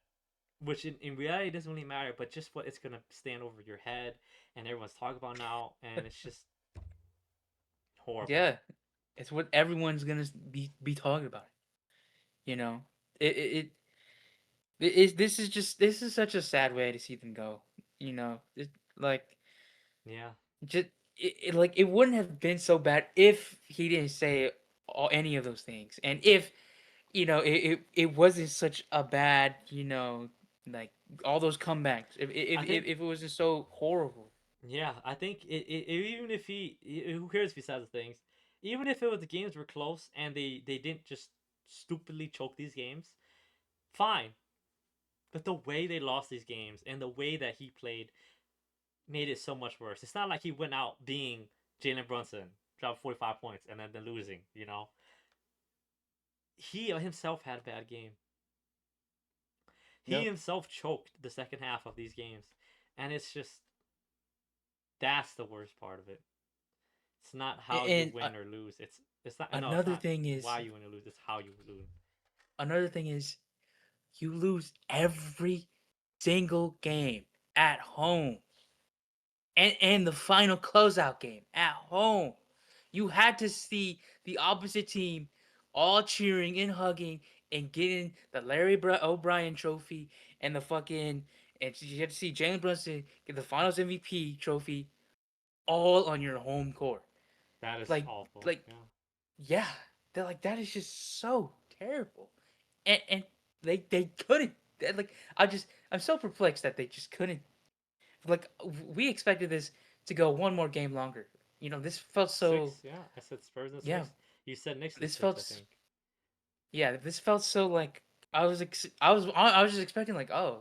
which in reality doesn't really matter, but just what it's gonna stand over your head and everyone's talking about now, and it's just horrible. Yeah, it's what everyone's gonna be talking about. You know, it it, it this is just this is such a sad way to see them go. You know, like Yeah, just like it wouldn't have been so bad if he didn't say any of those things, and if it wasn't such a bad like all those comebacks. I think. If it wasn't so horrible. Yeah, I think even if who cares if he says things, even if it was the games were close and they didn't just stupidly choke these games, fine. But the way they lost these games and the way that he played made it so much worse. It's not like he went out being Jalen Brunson, dropped 45 points, and then losing, you know? He himself had a bad game. He Yep. himself choked the second half of these games. And it's just, that's the worst part of it. It's not how you And win or lose. It's not, no, it's another not thing is why you win or lose. It's how you lose. another thing is you lose every single game at home, and the final closeout game at home. You had to see the opposite team all cheering and hugging and getting the O'Brien trophy and the fucking and you had to see Jalen Brunson get the Finals MVP trophy all on your home court. That is Like awful. like Yeah. yeah, they're like that is just so terrible, and they couldn't. Like I'm so perplexed that they just couldn't. Like we expected this to go one more game longer. This felt so. Six, yeah. I said Spurs in Yeah, six. You said Knicks in this six, I felt. think. Yeah, this felt so like I was just expecting like oh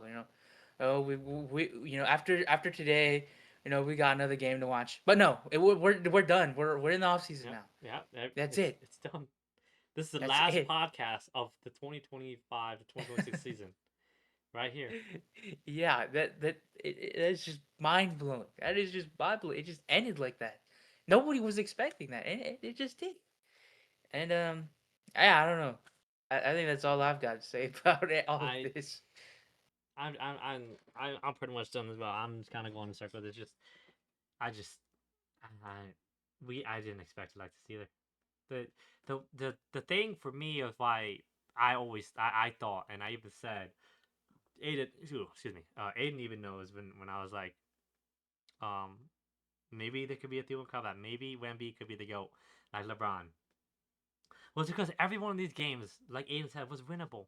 we after today we got another game to watch. But no, we're done. We're in the off season Yep, now. yep. That's It's it. it's done. This is the That's last it. podcast of the 2025 to 2026 season. Right here. Yeah, that's just mind blowing. That is just mind blowing. It just ended like that. Nobody was expecting that, and it just did. And yeah, I don't know. I think that's all I've got to say about all of I this. I'm pretty much done as well. I'm just kind of going in circles. It's just I just I I didn't expect it like this either. The the thing for me of why I thought and I even said Aiden, excuse me, Aiden even knows when I was like um maybe there could be a theorem comeback. Maybe Wemby could be the GOAT like LeBron. Well, it's because every one of these games, like Aiden said, was winnable.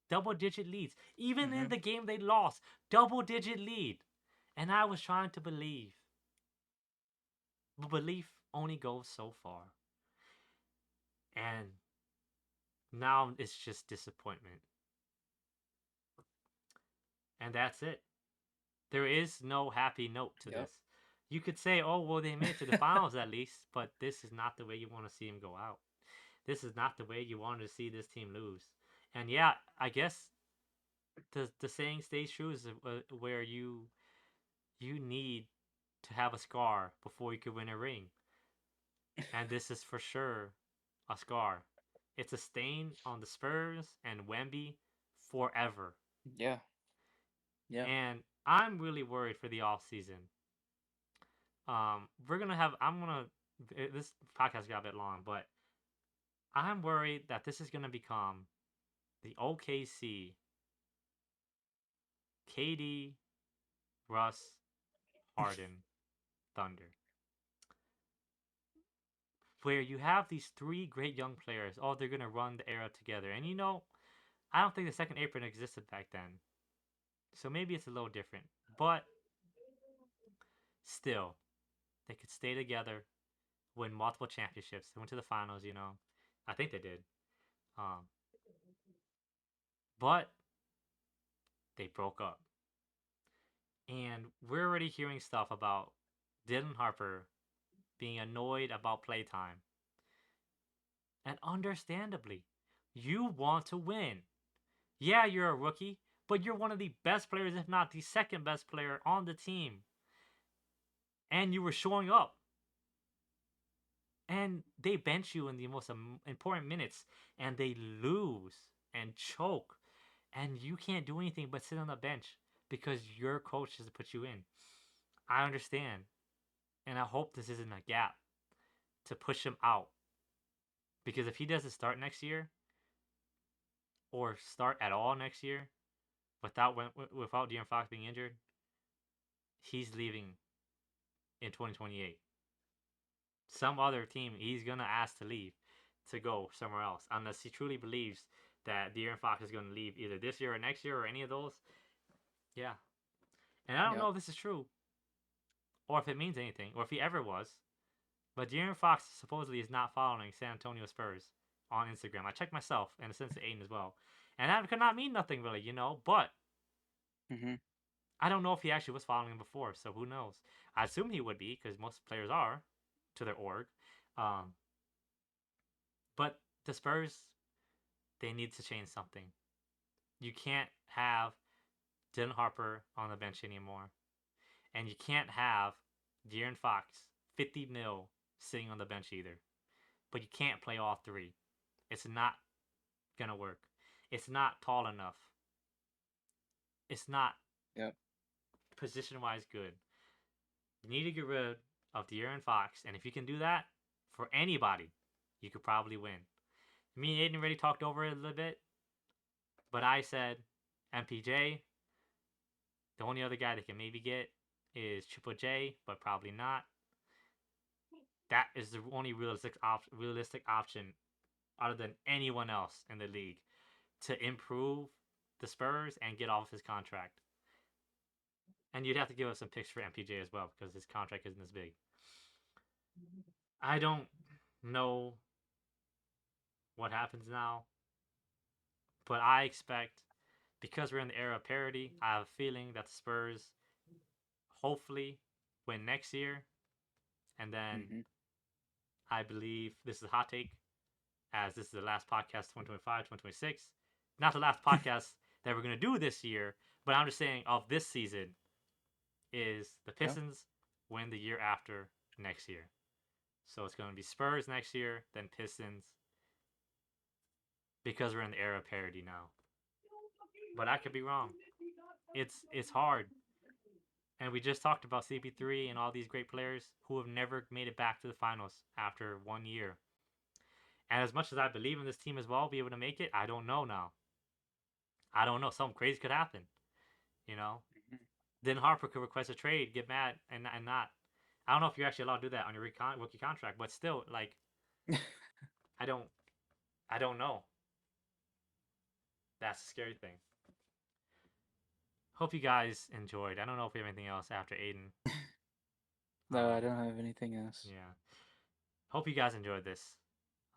Double digit leads. Even in hmm the game they lost, double digit lead. And I was trying to believe. But belief only goes so far. And now it's just disappointment. And that's it. There is no happy note to Yep. this. You could say, oh, well, they made it to the finals at least, but this is not the way you want to see them go out. This is not the way you wanted to see this team lose. And yeah, I guess the saying stays true is where you need to have a scar before you could win a ring. And this is for sure a scar. It's a stain on the Spurs and Wemby forever. Yeah. Yeah. And I'm really worried for the off season. We're gonna have. I'm gonna. This podcast got a bit long, but I'm worried that this is gonna become the OKC, KD, Russ, Harden, Thunder, where you have these three great young players. Oh, they're gonna run the era together, and I don't think the second apron existed back then, so maybe it's a little different. But still, they could stay together, win multiple championships. They went to the finals. I think they did. Um, but they broke up. And we're already hearing stuff about Dylan Harper being annoyed about playtime. And understandably, you want to win. Yeah, you're a rookie, but you're one of the best players, if not the second best player on the team. And you were showing up. And they bench you in the most important minutes, and they lose and choke. And you can't do anything but sit on the bench because your coach has put you in. I understand. And I hope this isn't a gap to push him out. Because if he doesn't start next year, or start at all next year, without De'Aaron Fox being injured, he's leaving in 2028. Some other team he's gonna ask to leave to go somewhere else, unless he truly believes that De'Aaron Fox is gonna leave either this year or next year or any of those. Yeah, and I don't Yep. know if this is true or if it means anything or if he ever was. But De'Aaron Fox supposedly is not following San Antonio Spurs on Instagram. I checked myself and it sent to Aiden as well, and that could not mean nothing really, But Mhm. I don't know if he actually was following him before, so who knows? I assume he would be because most players are to their org. Um, but the Spurs, they need to change something. You can't have Dylan Harper on the bench anymore, and you can't have De'Aaron Fox 50 mil sitting on the bench either. But you can't play all three. It's not gonna work. It's not tall enough. It's not Yep. position wise good. You need to get rid of De'Aaron Fox, and if you can do that for anybody, you could probably win. Me and Aiden already talked over it a little bit, but I said MPJ. The only other guy that can maybe get is Triple J, but probably not. That is the only realistic option other than anyone else in the league to improve the Spurs and get off his contract. And you'd have to give us some picks for MPJ as well because his contract isn't as big. I don't know what happens now, but I expect because we're in the era of parity, I have a feeling that the Spurs hopefully win next year, and then Mhm. I believe this is a hot take, as this is the last podcast 2025, 2026. Not the last podcast that we're gonna do this year, but I'm just saying of this season is the Yep. Pistons win the year after next year. So it's gonna be Spurs next year, then Pistons, because we're in the era of parity now. But I could be wrong. It's hard. And we just talked about CP3 and all these great players who have never made it back to the finals after 1 year. And as much as I believe in this team as well, be able to make it, I don't know now. I don't know. Something crazy could happen. You know. Mhm. Then Harper could request a trade, get mad, and not. I don't know if you're actually allowed to do that on your rookie contract, but still, like, I don't, I don't know. That's the scary thing. Hope you guys enjoyed. I don't know if we have anything else after Aiden. No, I don't have anything else. Yeah. Hope you guys enjoyed this.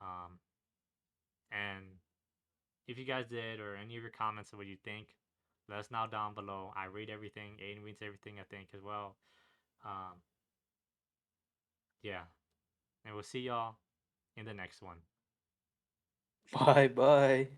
Um, and if you guys did, or any of your comments of what you think, let us know down below. I read everything. Aiden reads everything, I think, as well. Um, yeah. And we'll see y'all in the next one. Bye bye.